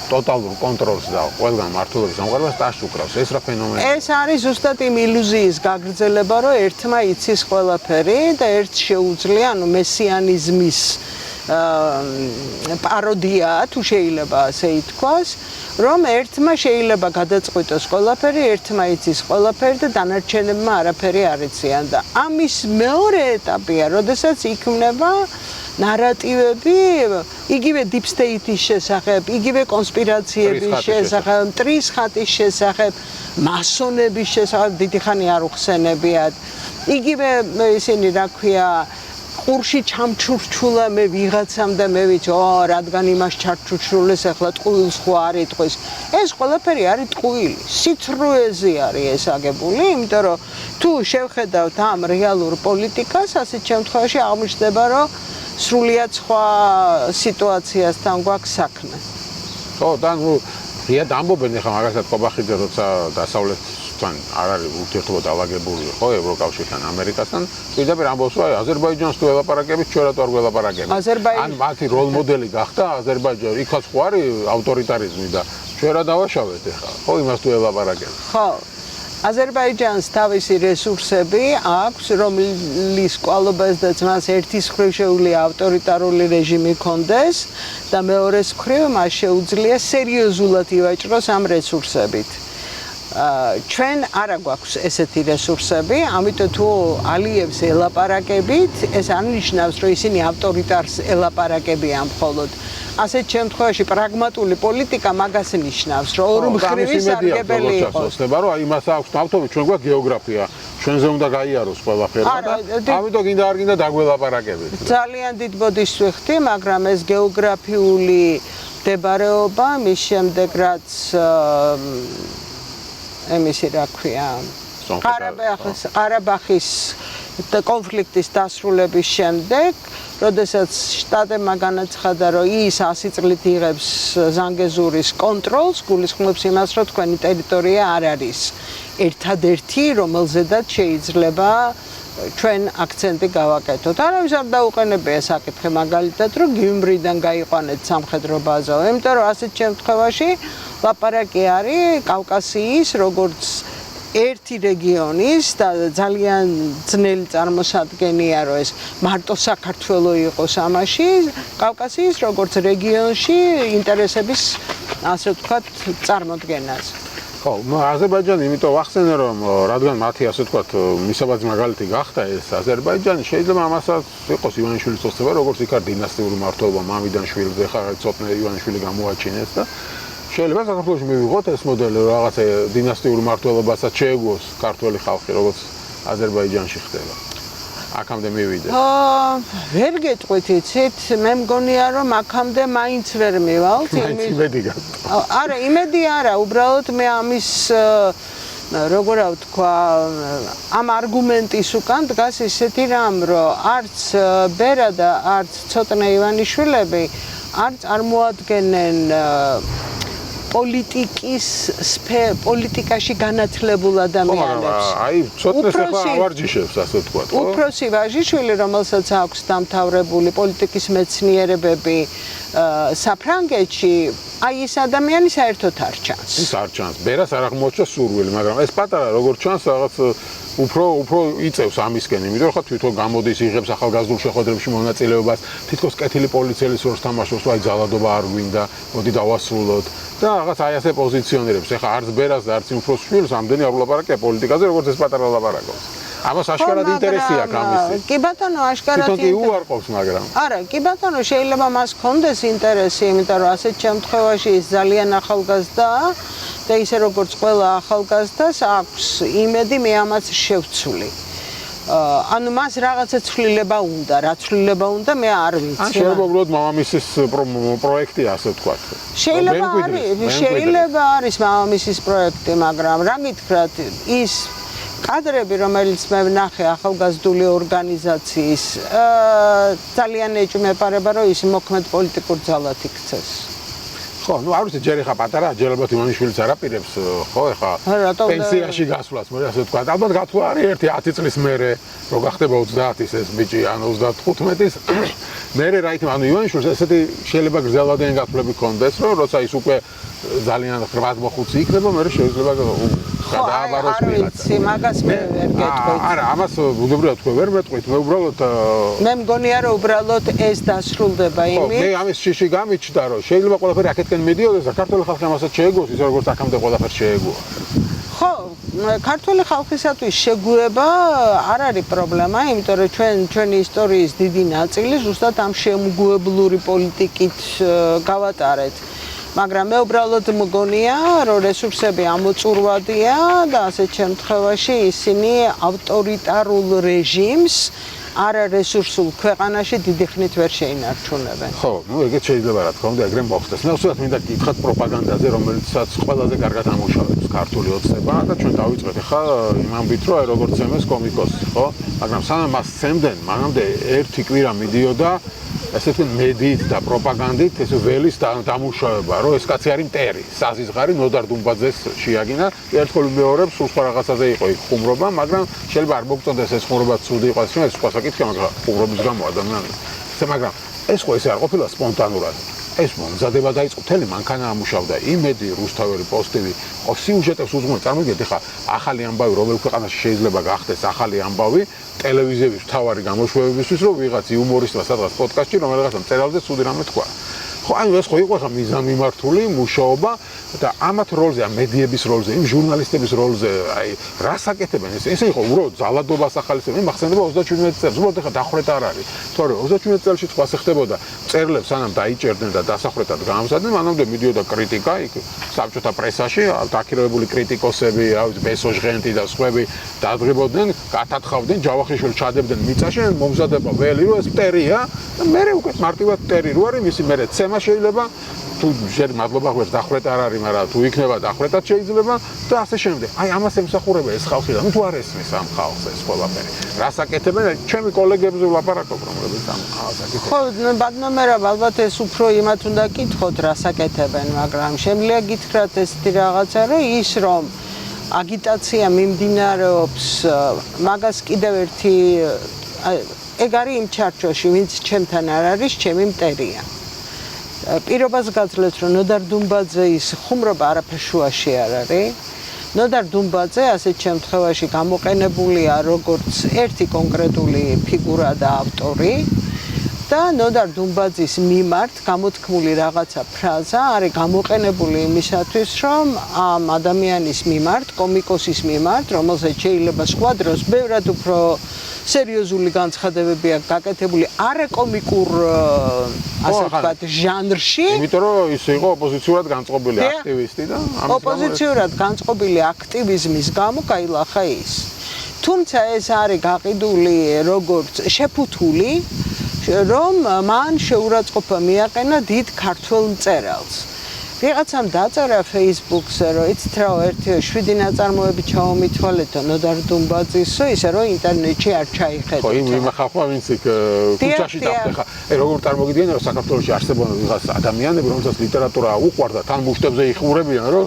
[SPEAKER 1] ტოტალურ კონტროლს და ყველგან მმართველობის ამყარებას ტაშს უკრავს. ეს რა ფენომენია? ეს
[SPEAKER 2] არის ზუსტად იმ ილუზიის გაგრძელება, რომ ერთმა იცის ყველაფერი და ერთს შეუძლია, ანუ მესიანიზმის პაროდია, თუ შეიძლება ასე ითქვას, რომ ერთმა შეიძლება გადაწყვიტოს ყველაფერი, ერთმა იცის ყველაფერი და დანარჩენებმა არაფერი არ იციან და ამის მეორე ეტაპია, როდესაც იქმნება ნარატივები, იგივე deep state-ის შესახებ, იგივე კონსპირაციების შესახებ, მტრის ხატის შესახებ, მასონების შესახებ, დიდი ხანი არ უხსენებიათ. იგივე ისინი რა ქვია, ყურში ჩამჩურჩულა მე ვიღაცამ და მე ვიცი, რადგან იმას ჩარჩურჩულეს, ახლა ტყუილს ხო არ იტყვის. ეს ყველაფერი არის ტყუილი. სიცრუეზე არის ეს აგებული, იმიტომ რომ თუ შევხედავთ ამ რეალურ პოლიტიკას, ასეთ შემთხვევაში აღმოჩნდება, რომ სრულიად სხვა სიტუაციასთან გვაქვს საქმე.
[SPEAKER 1] ხო, და ნუ რიად ამბობენ ახლა მაგასაც ყობახიძე, როცა დასავლეთთან არ არის ურთიერთობა დალაგებული, ხო, ევროკავშირთან, ამერიკასთან, პირდაპირ ამბობს, რომ აზერბაიჯანს თუ ელაპარაკებით, ჩვენ რატო არ ველაპარაკებით? ან მათი როლ მოდელი გახდა აზერბაიჯანი, იქაც ხო არის ავტორიტარიზმი და ჩვენ რა დავაშავეთ ახლა? ხო, იმას თუ ელაპარაკებით.
[SPEAKER 2] ხო. აზერბაიჯანს თავისი რესურსები აქვს, რომლის კვალობასდაც მას ერთის მხრივ შეუძლია ავტორიტარული რეჟიმი კონდეს და მეორეს მხრივ მას შეუძლია სერიოზულად ივაჭროს ამ რესურსებით. ჩვენ არა გვაქვს ესეთი რესურსები, ამიტომ თუ ალიევს ელაპარაკებით, ეს არ ნიშნავს, რომ ისინი ავტორიტარს ელაპარაკებიან მხოლოდ. ასეთ შემთხვევაში პრაგმატული პოლიტიკა მაგას ნიშნავს, რომ ორი მხრივი სარგებელი იყოს.
[SPEAKER 1] ხდება, რომ აი მას აქვს ნავთობი, ჩვენ გვაქვს გეოგრაფია, ჩვენზე უნდა გაიაროს ყველაფერი და ამიტომ გინდა არ გინდა დაგველაპარაკებით.
[SPEAKER 2] ძალიან დიდ ბოდიშს ვიხდი, მაგრამ ეს გეოგრაფიული მდებარეობა მის შემდეგ რაც ემისი რა ქვია ყარაბაღის კონფლიქტის დასრულების შემდეგ, როდესაც შტატებმა განაცხადა, რომ ის 100 წლით იღებს ზანგეზურის კონტროლს, გულისხმობს იმას, რომ თქვენი ტერიტორია არ არის ერთადერთი, რომელზედაც შეიძლება ჩვენ აქცენტი გავაკეთოთ. არავის არ დაუყენებია საკითხი მაგალითად, რომ გიუმრიდან გაიყვანეთ სამხედრო ბაზა, იმიტომ რომ ასეთ შემთხვევაში ლაპარაკი არის კავკასიის როგორც ერთი რეგიონის და ძალიან ძნელი წარმოსადგენია, რომ ეს მარტო საქართველო იყოს ამაში, კავკასიის როგორც რეგიონში ინტერესების, ასე ვთქვათ, წარმოდგენაზე.
[SPEAKER 1] ხო, აზერბაიჯანი იმიტომ ვახსენე, რომ რადგან მათი ასე ვთქვათ, მისაბაძ მაგალითი გახდა ეს აზერბაიჯანი, შეიძლება ამასაც იყოს ივანიშვილის წოდება, როგორც იქ არის დინასტიური მმართველობა მამიდან შვილზე, ხა ცოტნე ივანიშვილი გამოაჩინეს და შეიძლება საქართველოში მივიღოთ ეს მოდელი, რომ რაღაცა დინასტიურ მმართველობასაც შეეგუოს ქართველი ხალხი, როგორც აზერბაიჯანში ხდება. აქამდე მივიდე?
[SPEAKER 2] ვერ გეტყვით, იცით, მე მგონია რომ აქამდე მაინც ვერ მივალთ,
[SPEAKER 1] იმედი გაქვს.
[SPEAKER 2] არა, იმედი არა, უბრალოდ მე ამის როგორ ვთქვა, ამ არგუმენტის უკან დგას ისეთი რამ, რომ არც ბერა და არც ცოტნე ივანიშვილები არ წარმოადგენენ პოლიტიკაში განათლებულ ადამიანებს.
[SPEAKER 1] აი, ცოტნეს ახლა ავარჯიშებს, ასე ვთქვათ, ხო?
[SPEAKER 2] უფროსი ვაჟიშვილი, რომელსაც აქვს დამთავრებული პოლიტიკის მეცნიერებები საფრანგეთში, აი ეს ადამიანი საერთოდ არ ჩანს.
[SPEAKER 1] ის არ ჩანს. ბერას არ აღმოჩნდა სურვილი, მაგრამ ეს პატარა როგორ ჩანს, რაღაც უფრო იწევს ამისკენ, იმიტომ რომ თვითონ გამოდის, იღებს ახალგაზრდულ შეხვედრებში მონაწილეობას, თითქოს კეთილი პოლიციელის როლს თამაშობს, აი ძალადობა არ გვინდა, მოდი დავასრულოთ. და რაღაც აი ასე პოზიციონირებს. ეხლა არც ბერას და არც უფროს შვილს ამდენი არ ვლაპარაკია პოლიტიკაზე, როგორც ეს პატარა ლაპარაკობს. ამას აშკარად ინტერესი აქვს ამისი.
[SPEAKER 2] კი ბატონო, აშკარად
[SPEAKER 1] თვითონ კი უარყოფს, მაგრამ.
[SPEAKER 2] არა, კი ბატონო, შეიძლება მას ჰქონდეს ინტერესი, იმიტომ რომ ასეთ შემთხვევაში ის ძალიან ახალგაზრდაა და ისე როგორც ყველა ახალგაზრდას აქვს იმედი მე ამას შევცვლი. ანუ მას რაღაცა ცვლილება უნდა, რა ცვლილება უნდა, მე არ ვიცი.
[SPEAKER 1] ან შეიძლება უბრალოდ მამამისის პროექტი, ასე ვთქვათ.
[SPEAKER 2] შეიძლება არის მამამისის პროექტი, მაგრამ რა გითხრათ, ის კადრები, რომელიც მე ვნახე ახალგაზრდული ორგანიზაციის, ძალიან ეჭვმეპარება, რომ ის მოქმედ პოლიტიკურ ძალად იქცეს.
[SPEAKER 1] ხო, ნუ არ ვიცი, ჯერ ეხა პატარა, ჯერებათ ივანიშვილიც არაპირებს, ხო, ეხა პენსიაში გასვლას, მე ასე ვთქვა. ალბათ გათვლა არის 10 წლის მერე, რო გახდება 30-ის ეს ბიჭი, ან 35-ის. მერე რა ითქმა, ანუ ივანიშვილს ესეთი შეიძლება გრძელვადიანი გათვლები ჰქონდეს, რომ როცა ის უკვე ძალიან ხრად მოხუცი იქნება, მერე შეიძლება გადააბაროს ვიღაცა.
[SPEAKER 2] მაგას მე ვერ გეტყვით.
[SPEAKER 1] არა, ამას უბრალოდ თქვენ ვერ მეტყვით, მე უბრალოდ
[SPEAKER 2] მე მგონია რომ უბრალოდ ეს დასრულდება იმით.
[SPEAKER 1] მე ამის შიში გამიჩნდა, რომ შეიძლება ყველაფერი აქეთკენ მიდიოდეს და ქართული ხალხი ამასაც შეეგოს, ისე როგორც აქამდე ყველაფერი შეეგოა.
[SPEAKER 2] ხო, ქართული ხალხისათვის შეგუება არ არის პრობლემა, იმიტომ რომ ჩვენი ისტორიის დიდი ნაწილი ზუსტად ამ შემგუებლური პოლიტიკით გავატარეთ. მაგრამ მე უბრალოდ მგონია, რომ რესურსები ამოწურვადია და ასეთ შემთხვევაში ისინი ავტორიტარულ რეჟიმს არარესურსულ ქვეყანაში დიდი ხნით ვერ შეინარჩუნებენ.
[SPEAKER 1] ხო, ნუ ეგეც შეიძლება რა თქმა უნდა, ეგრე მოხდეს. მე უბრალოდ მინდა გითხრათ პროპაგანდაზე, რომელიცაც ყველაზე კარგად ამუშავებს ქართული ოცნება და ჩვენ დავიწყეთ ახლა იმ ამბით, რომ აი როგორც ცემეს კომიკოსი, ხო? მაგრამ სანამ მას ცემდნენ, მანამდე ერთი კვირა მიდიოდა ესე თქვენ მედიით და პროპაგანდით ეს ველის დამუშავება, რომ ეს კაცი არის მტერი, საზიზღარი ნოდარ დუმბაძეს შეაგინა, ერთხელ მეორებს სულ სხვა რაღაცაზე იყო იქ ხუმრობა, მაგრამ შეიძლება არ მოგწონდეს ეს ხუმრობა ცუდი იყოს, ეს სხვა საკითხია, მაგრამ ხუმრობის გამო ადამიანს. მაგრამ ეს ხო ესე არ ყოფილა სპონტანურად. ეს მომზადება დაიწყო მთელი მანქანა ამუშავდა, იმედი, რუსთაველი, პოსტივი, ხო სიუჟეტებს უძღვნა, წარმოგიდგენთ ახლა ახალი ამბავი რომელ ქვეყანაში შეიძლება გახდეს ახალი ამბავი ტელევიზიების მთავარი გამოშვებებისთვის, რომ ვიღაც იუმორისტმა სადღაც პოდკასტში რომელიღაცა მწერალზე ცუდი რამე თქვა. ხო, ანუ ეს ხო იყო ახლა მიზანმიმართული მუშაობა და ამათ როლზე, ამ მედიების როლზე, იმ ჟურნალისტების როლზე, აი, რას აკეთებენ ეს? ესე იყო უბრალოდ ძალადობას ახალისებენ, მახსენდება 37 წელს, უბრალოდ ახლა დახრეტა არ არის. თორე 37 წელში თქვა ხდებოდა, წერლებს სანამ დაიჭერდნენ და დასახრეტად გაამზადნენ, მანამდე მიდიოდა კრიტიკა იქ საბჭოთა პრესაში, დაქირავებული კრიტიკოსები, რავი, ბესოჟღენტი და სხვები დადღებოდნენ, გათათხავდნენ, ჯავახიშვილს ჩადებდნენ მიწაში, მომზადება ველი, რომ ეს მტერია და მერე უკვე მარტივად მტერი რო არის, მისი მერე ცემა შეიძლება თუ ჯერ მადლობა ხვერს დახრეტა არ არის, მაგრამ თუ იქნება დახრეტად შეიძლება და ასე შემდეგ. აი ამას ემსახურება ეს ხალხი და თუ არ ესმის ამ ხალხს ეს ყველაფერი. რას აკეთებენ? ჩემი კოლეგებზე ვლაპარაკობ, რომლებიც ამ ხალხს აკეთებენ.
[SPEAKER 2] ხო, ბატონო, ალბათ ეს უფრო იმათ უნდა გითხოთ, რას აკეთებენ, მაგრამ შემიძლია გითხრათ ესეთი რაღაცა, რომ ის რომ აგიტაცია მიმდინარეობს, მაგას კიდევ ერთი ეგ არის იმ ჩარჩოში, ვინც ჩემთან არ არის, ჩემი მტერია. პირობას გაძლევთ, რომ ნოდარ დუმბაძის ხუმრობა არაფერ შუაში არ არის. ნოდარ დუმბაძე ასეთ შემთხვევაში გამოყენებულია როგორც ერთი კონკრეტული ფიგურა და ავტორი და ნოდარ დუმბაძის მიმართ გამოთქმული რაღაცა ფრაზა არის გამოყენებული იმისათვის, რომ ამ ადამიანის მიმართ, კომიკოსის მიმართ, რომელსაც შეიძლება სხვა დროს ბევრად უფრო სერიოზული განცხადებები აქვს გაკეთებული არაკომიკურ ასე ვთქვათ ჟანრში.
[SPEAKER 1] იმიტომ რომ ის იყო ოპოზიციურად განწყობილი აქტივისტი და
[SPEAKER 2] ოპოზიციურად განწყობილი აქტივიზმის გამო გაილახა ის. თუმცა ეს არის გაყიდული როგორც შეფუთული, რომ მან შეურაცხყოფა მიაყენა დიდ ქართველ მწერალს. ვიღაცამ დაწერა Facebook-ზე, რომ იცით რა, 1-7 ნაწარმოები ჩაომითვალეთო ნოდარ დუმბაძისო, ისე რომ ინტერნეტში არ ჩაიხედოთ.
[SPEAKER 1] ხო, იმ ხალხმა ვინც იქ ქუჩაში დახვეხა. როგორ წარმოგიდგენია, რომ საქართველოში არსებობენ ვიღაც ადამიანები, რომელსაც ლიტერატურა უყვარდა, თან მუშტებზე იხურებიან, რომ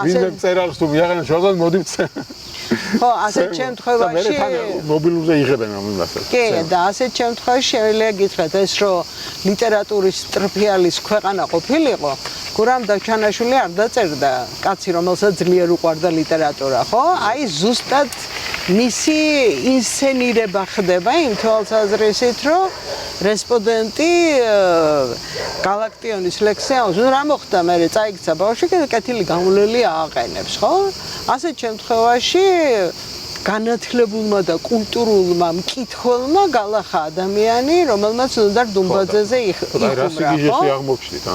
[SPEAKER 1] ვინმე მწერალს თუ მიაყენა შორდან მოდი მწერალ.
[SPEAKER 2] ხო, ასეთ შემთხვევაში
[SPEAKER 1] მობილურზე იღებენ ამ იმასაც.
[SPEAKER 2] კი, და ასეთ შემთხვევაში შეიძლება გითხრათ ეს, რომ ლიტერატურის ტრფიალის ქვეყანა ყოფილიყო, გურამ დაჩანაშვილი არ დაწერდა კაცი, რომელსაც ძლიერ უყვარდა ლიტერატურა, ხო? აი ზუსტად მისი ინსცენირება ხდება იმ თვალსაზრისით, რომ რესპონდენტი გალაქტიონის ლექსიანს რა მოხდა მე წაიქცა ბავშვი კეთილი გამოვლელი ააყენებს, ხო? ასეთ შემთხვევაში განათლებულმა და კულტურულმა მკითხველმა გალახა ადამიანი, რომელმაც ნოდარ დუმბაძეზე იხუმრა, ხო?
[SPEAKER 1] რას იგიჟესი აღმოჩნდით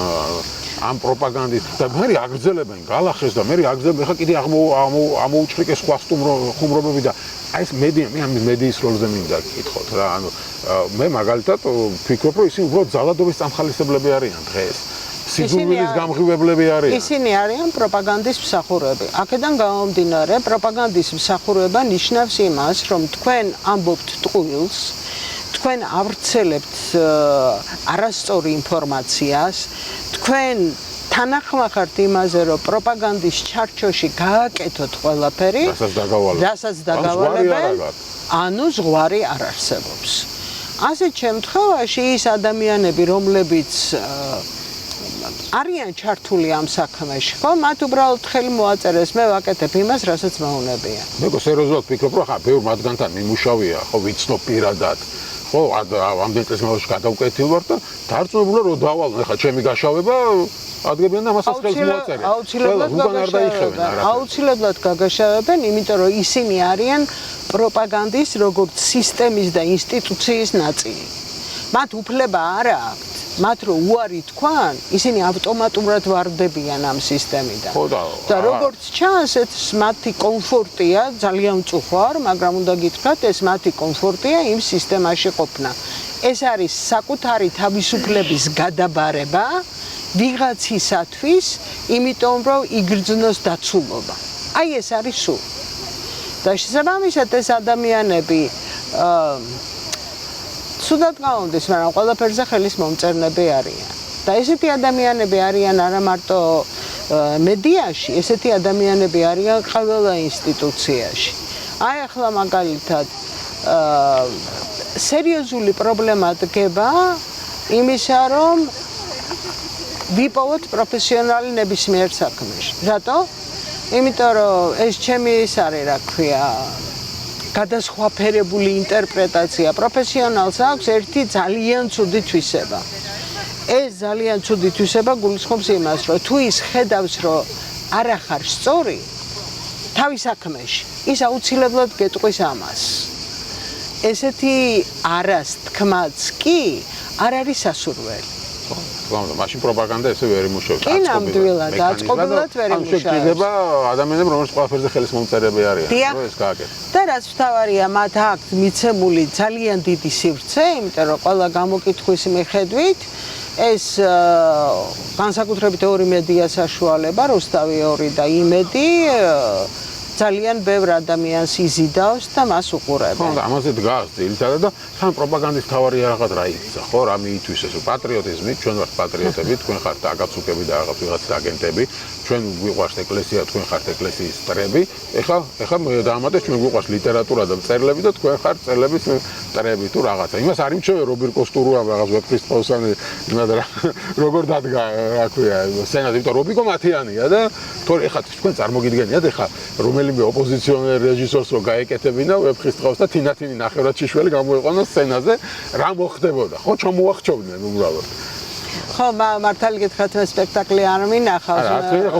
[SPEAKER 1] ამ პროპაგანდით და მე აგრძელებენ გალახეს და მე აგრძელებენ ხა კიდე ამოუჭრიკეს სხვა ხუმრობები და აი ეს მედია მე ამ მედიის როლზე მინდა გკითხოთ რა ანუ მე მაგალითად ვფიქრობ რომ ისინი უბრალოდ ძალადობის წამხალისებლები არიან დღეს სიძულვილის გამღივებლები არიან
[SPEAKER 2] ისინი არიან პროპაგანდის მსახურები აქედან გამომდინარე პროპაგანდის მსახურება ნიშნავს იმას რომ თქვენ ამბობთ ტყუილს თქვენ ავრცელებთ არასწორი ინფორმაციას თქვენ თანახმახართ имазе, რომ პროპაგანდის ჩარჩოში გააკეთოთ ყველაფერი, რასაც დაგავალებენ, ანუ ზღვარი არ არსებობს. ასეთ შემთხვევაში ის ადამიანები, რომლებიც არიან ჩართული ამ საქმეში, ხო, მათ უბრალოდ ხელი მოაწერეს, მე ვაკეთებ იმას, რასაც მეუნებიან.
[SPEAKER 1] მე სერიოზულად ვფიქრობ, რომ ხა ბევრ მათგანთან მიმუშავია, ხო, ვიცნობ პირადად. ხო, ამდენ წელს მოვაშ გადავკვეთილ ვარ და დარწმუნებული რომ დავალ, ხა ჩემი გაშავება ადგებიან და მასაც ხელს მოაწერენ.
[SPEAKER 2] აუცილებლად გაგაშავებენ, იმიტომ რომ ისინი არიან პროპაგანდის როგორც სისტემის და ინსტიტუციის ნაწილი. მათ უფლება არ აქვს. მათ რო უარი თქვან, ისინი ავტომატურად ვარდებიან ამ სისტემიდან. და როგორც ჩანს, ეს მათი კომფორტია, ძალიან მწუხვარ, მაგრამ უნდა გითხრათ, ეს მათი კომფორტია იმ სისტემაში ყოფნა. ეს არის საკუთარი თავისუფლების გადაბარება ვიღაცისათვის, იმიტომ რომ იგრძნოს დაცულობა. აი ეს არის სულ. და შესაბამისად ეს ადამიანები სუდად გავონდეს, მაგრამ ყველაფერზე ხელის მომწერნები არიან. და ესეთი ადამიანები არიან არა მარტო მედიაში, ესეთი ადამიანები არიან ყველა ინსტიტუციაში. აი ახლა მაგალითად სერიოზული პრობლემა დგება იმისა, რომ ვიპოვოთ პროფესიონალი ნებისმიერ საქმეში. რატო? იმიტომ რომ ეს ჩემი ის არის, რა ქვია, გადასხვაფერებული ინტერპრეტაცია. პროფესიონალს აქვს ერთი ძალიან ცუდი თვისება. ეს ძალიან ცუდი თვისება გულისხმობს იმას, რომ თუ ის ხედავს, რომ არ ახარ სწორი თავის საქმეში, ის აუცილებლად გეტყვის ამას. ესეთი არას თქმაც კი არ არის სასურველი.
[SPEAKER 1] გამდო, მაშინ პროპაგანდა ესე ვერ იმუშავებს.
[SPEAKER 2] კი, ნამდვილად, აწყობილად ვერ იმუშავებს.
[SPEAKER 1] შეგიძლება ადამიანები, რომლებიც ყველაფერზე ხელის მომწერები არიან, რომ ეს გააკეთოს.
[SPEAKER 2] და რაც მთავარია, მათ აქვთ მიცემული ძალიან დიდი სივრცე, იმიტომ რომ ყველა გამოკითხვის მიხედვით ეს განსაკუთრებით ორი მედია საშუალება, რუსთავი 2 და იმედი ძალიან ბევრ ადამიანს იზიდავს და მას უყურებენ.
[SPEAKER 1] ხო, ამაზე დგას ძირითადად და თან პროპაგანდის თავარი რაღაც რა იქცა, ხო, რა მიითვისეს, პატრიოტიზმი, ჩვენ ვართ პატრიოტები, თქვენ ხართ აკაცუკები და რაღაც ვიღაც აგენტები, ჩვენ გვიყვარს ეკლესია, თქვენ ხართ ეკლესიის წრები. ეხლა დაამატეთ ჩვენ გვიყვარს ლიტერატურა და მწერლები და თქვენ ხართ მწერლების წრები თუ რაღაცა. იმას არ იმჩვევენ რობერ კოსტურუამ რაღაც ვეფხისტყაოსანი, როგორ დადგა, რა ქვია, სცენაზე, იმიტომ რომ რობიკო მათიანია და თორე ეხლა თქვენ წარმოგიდგენიათ ეხლა რომელიმე ოპოზიციონერ რეჟისორს რო გაეკეთებინა ვეფხისტყაოს და თინათინი ნახევრადშიშველი გამოეყვანა სცენაზე, რა მოხდებოდა? ხო, ჩამოახჩობდნენ უბრალოდ.
[SPEAKER 2] ხო, მართალი გითხრათ, მე სპექტაკლი არ მინახავს.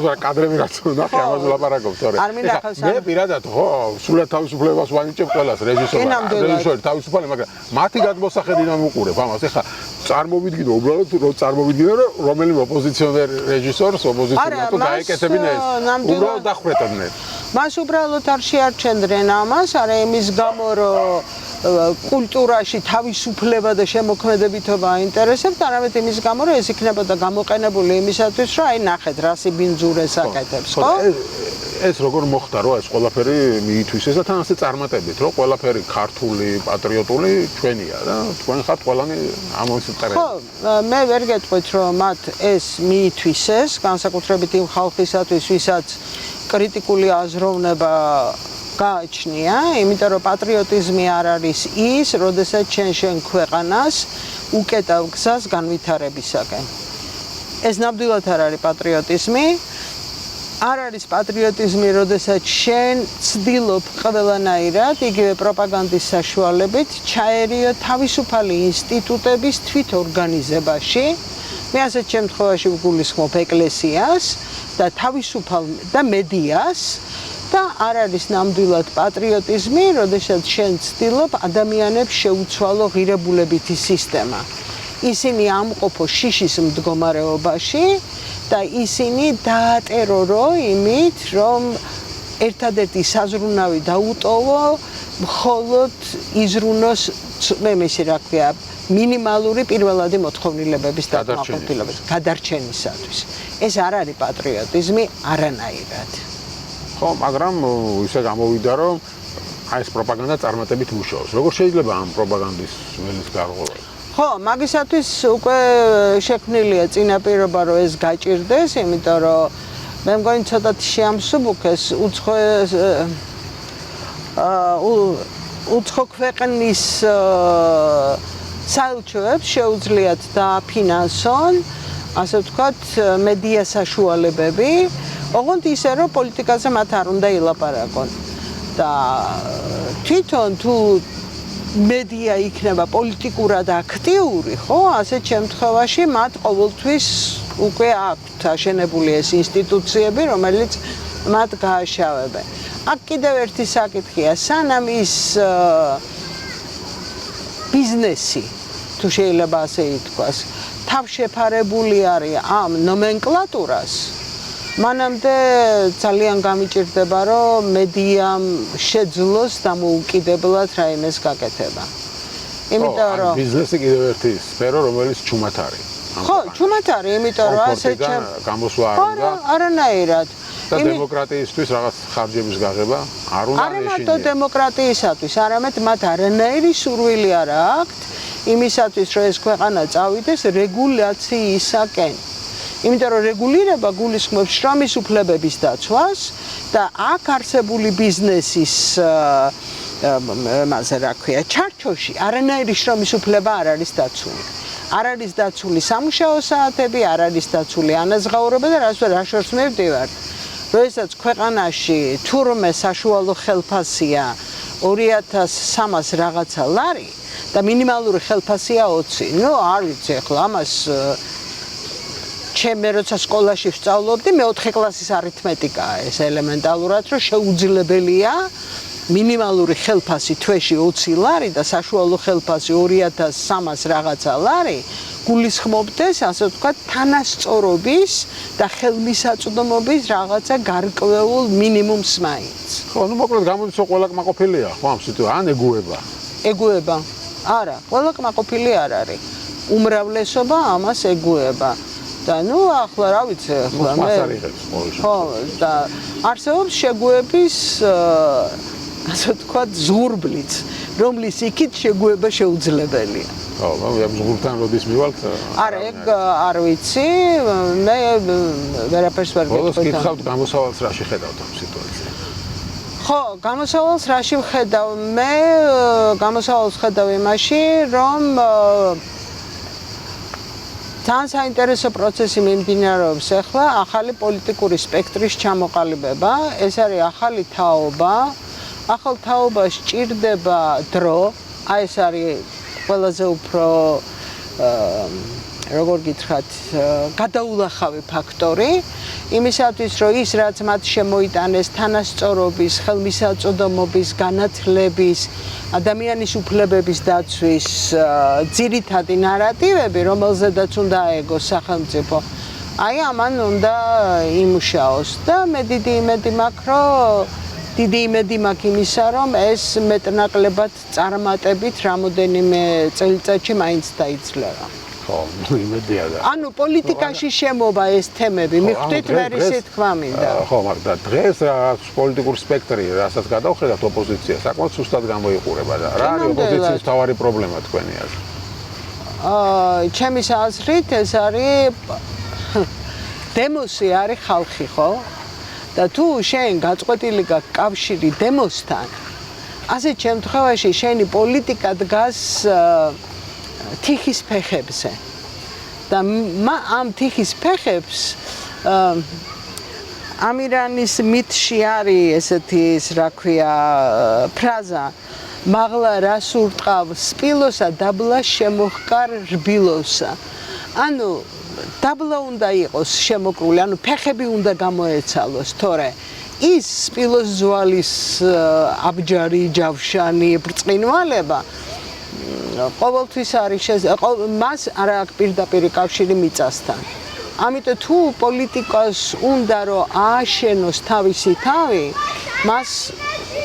[SPEAKER 1] რა კადრები რაც ნახე, ამაზე ლაპარაკობ, თორე.
[SPEAKER 2] არ მინახავს.
[SPEAKER 1] მე პირადად, ხო, სულად თავისუფლებას ვანიჭებ ყველას რეჟისორი თავისუფალი, მაგრამ მათი გადმოსახედიდან ვუყურებ ამას. ეხლა წარმოვიდგინო უბრალოდ, რომ რომელიმე ოპოზიციონერ რეჟისორს, ოპოზიციონერს გაეკეთებინა ეს. უბრალოდ დახვეტდნენ.
[SPEAKER 2] მას უბრალოდ არ შეარჩენდნენ ამას, არა იმის გამო, რომ კულტურაში თავისუფლება და შემოქმედებითობა აინტერესებთ, არამედ იმის გამო, რომ ეს იქნებოდა გამოყენებული იმისათვის, რომ აი ნახეთ, რა სიბინძურეს აკეთებს, ხო?
[SPEAKER 1] ეს როგორ მოხდა, რომ ეს ყველაფერი მიითვისეს და თან ასე წარმატებით, რომ ყველაფერი ქართული, პატრიოტული ჩვენია და თქვენ ხართ ყველანი ამის მწერელი.
[SPEAKER 2] ხო, მე ვერ გეტყვით, რომ მათ ეს მიითვისეს, განსაკუთრებით იმ ხალხისათვის, ვისაც კრიტიკული აზროვნება გააჩნია, იმიტომ რომ პატრიოტიზმი არ არის ის, როდესაც შენ ქვეყანას უკეტავ გზას განვითარებისაკენ. ეს ნამდვილად არ არის პატრიოტიზმი. არ არის პატრიოტიზმი, როდესაც შენ ცდილობ ყველანაირად, იგივე პროპაგანდის საშუალებით, ჩაერიო თავისუფალი ინსტიტუტების თვითორგანიზებაში. მე ასეთ შემთხვევაში ვგულისხმობ ეკლესიას და თავისუფალ და მედიას და არ არის ნამდვილად პატრიოტიზმი, როდესაც შენ ცდილობ ადამიანებს შეუცვალო ღირებულებითი სისტემა. ისინი ამყოფო შიშის მდგომარეობაში და ისინი დაატერორო იმით, რომ ერთადერთი საზრუნავი დაუტოვო მხოლოდ იზრუნოს მემესი რა ქვია მინიმალური პირველადი მოთხოვნილებების გადარჩენისათვის. ეს არ არის პატრიოტიზმი არანაირად.
[SPEAKER 1] ხო, მაგრამ ისე გამოვიდა, რომ აი ეს პროპაგანდა წარმატებით მუშაობს. როგორ შეიძლება ამ პროპაგანდის ველის გარღვევა?
[SPEAKER 2] ხო, მაგისათვის უკვე შექმნილია წინაპირობა, რომ ეს გაჭირდეს, იმიტომ რომ მე მგონი ცოტათი შეამსუბუქეს უცხო ქვეყნის საელჩოებს შეუძლიათ დააფინანსონ, ასე ვთქვათ, მედია საშუალებები, ოღონდ ისე, რომ პოლიტიკაზე მათ არ უნდა ილაპარაკონ. და თვითონ თუ მედია იქნება პოლიტიკურად აქტიური, ხო, ასეთ შემთხვევაში მათ ყოველთვის უკვე აქვთ აშენებული ეს ინსტიტუციები, რომელიც მათ გააშავებენ. აქ კიდევ ერთი საკითხია, სანამ ის ბიზნესი, თუ შეიძლება ასე ითქვას, თავშეფარებული არის ამ ნომენკლატურას, მანამდე ძალიან გამიჭირდება, რომ მედიამ შეძლოს დამოუკიდებლად რაიმეს გაკეთება. იმიტომ რომ
[SPEAKER 1] ბიზნესი კიდევ ერთი სფერო, რომელიც ჩუმად არის.
[SPEAKER 2] ხო, ჩუმად არის, იმიტომ რომ ასე
[SPEAKER 1] გამოსვლა არ უნდა.
[SPEAKER 2] არანაირად.
[SPEAKER 1] და დემოკრატიისთვის რაღაც ხარჯების გაღება არ უნდა
[SPEAKER 2] არა მარტო დემოკრატიისათვის, არამედ მათ არანაირი სურვილი არ აქვთ იმისათვის, რომ ეს ქვეყანა წავიდეს რეგულაციისაკენ. იმიტომ რომ რეგულირება გულისხმობს შრომის უფლებების დაცვას და აქ არსებული ბიზნესის მასე რა ქვია, ჩარჩოში არანაირი შრომის უფლება არ არის დაცული. არ არის დაცული სამუშაო საათები, არ არის დაცული ანაზღაურება და რა შორს მივდივართ. როდესაც ქვეყანაში თურმე საშუალო ხელფასია 2300 რაღაცა ლარი და მინიმალური ხელფასია 20. ნუ არ ვიცი ახლა ამას ჩემ როცა სკოლაში ვსწავლობდი, მე-4 კლასის არითმეტიკაა ეს ელემენტალურად, რომ შეუძლებელია მინიმალური ხელფასი თვეში 20 ლარი და საშუალო ხელფასი 2300 რაღაცა ლარი გულისხმობდეს, ასე ვთქვათ, თანასწორობის და ხელმისაწვდომობის რაღაცა გარკვეულ მინიმუმს მაინც.
[SPEAKER 1] ხო, ნუ მოკლედ გამოდის, რომ ყველა კმაყოფილია, ხო, ამ სიტუაციაში ან ეგუება.
[SPEAKER 2] ეგუება. არა, ყველა კმაყოფილი არ არის. უმრავლესობა ამას ეგუება. და ნუ ახლა რა ვიცი, ახლა მე ხო, და არსებობს შეგუების ასე ვთქვათ, ზღურბლიც, რომლის იქით შეგუება შეუძლებელია.
[SPEAKER 1] ხო, ამ ზღურბთან როდის მივალთ?
[SPEAKER 2] არა, ეგ არ ვიცი, მე ვერაფერს ვერ
[SPEAKER 1] გეტყვი. ბოლოს გითხავთ გამოსავალს რაში ხედავთ ამ სიტუაციას?
[SPEAKER 2] ხო, გამოსავალს რაში ვხედავ? მე გამოსავალს ხედავ იმაში, რომ ძალიან საინტერესო პროცესი მიმდინარეობს ახლა ახალი პოლიტიკური სპექტრის ჩამოყალიბება. ეს არის ახალი თაობა. ახალ თაობას ჭირდება დრო. აი ეს არის ყველაზე უფრო როგორ გითხრათ, გადაულახავი ფაქტორი. იმისათვის, რომ ის რაც მათ შემოიტანეს თანასწორობის, ხელმისაწვდომობის, განათლების, ადამიანის უფლებების დაცვის ძირითადი ნარატივები, რომელზედაც უნდა აეგოს სახელმწიფო, აი ამან უნდა იმუშაოს და მე დიდი იმედი მაქვს, რომ დიდი იმედი მაქვს იმისა, რომ ეს მეტნაკლებად წარმატებით რამოდენიმე წელიწადში მაინც დაიძლება.
[SPEAKER 1] ხო, იმედია და
[SPEAKER 2] ანუ პოლიტიკაში შემოვა ეს თემები, მიხვდით ვერ ისე თქვა მინდა.
[SPEAKER 1] ხო, მაგრამ დღეს რა პოლიტიკურ სპექტრი, რასაც გადავხედავთ ოპოზიცია, საკმაოდ სუსტად გამოიყურება და რა არის ოპოზიციის მთავარი პრობლემა თქვენი აზრით?
[SPEAKER 2] ჩემის აზრით ეს არის დემოსი არის ხალხი, ხო? და თუ შენ გაწყვეტილი გაქვს კავშირი დემოსთან, ასეთ შემთხვევაში შენი პოლიტიკა დგას თიხის ფეხებზე. და ამ თიხის ფეხებს ამირანის მითში არის ესეთი რა ქვია ფრაზა მაღლა რას ურტყავ სპილოსა დაბლა შემოჰკარ რბილოსა. ანუ დაბლა უნდა იყოს შემოკრული, ანუ ფეხები უნდა გამოეცალოს, თორე ის სპილოს ზვალის აბჯარი, ჯავშანი, ბრწყინვალება ყოველთვის არის მას არ აქვს პირდაპირ კავშირი მიწასთან. ამიტომ თუ პოლიტიკას უნდა რომ ააშენოს თავისი თავი, მას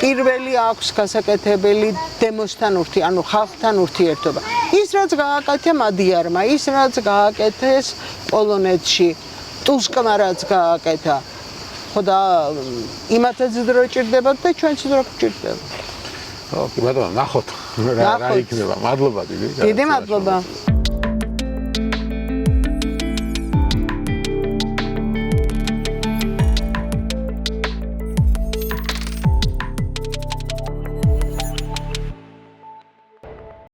[SPEAKER 2] პირველი აქვს გასაკეთებელი დემოსთან ანუ ხალხთან ურთიერთობა. ის რაც გააკეთა მადიარმა, ის რაც გააკეთეს პოლონეთში, ტუსკმა რაც გააკეთა, ხო და იმათაც დრო ჭირდებათ და ჩვენც დრო გჭირდება.
[SPEAKER 1] ოკეი, ბატონო, ნახოთ რა იქნება. მადლობა დიდი.
[SPEAKER 2] დიდი მადლობა.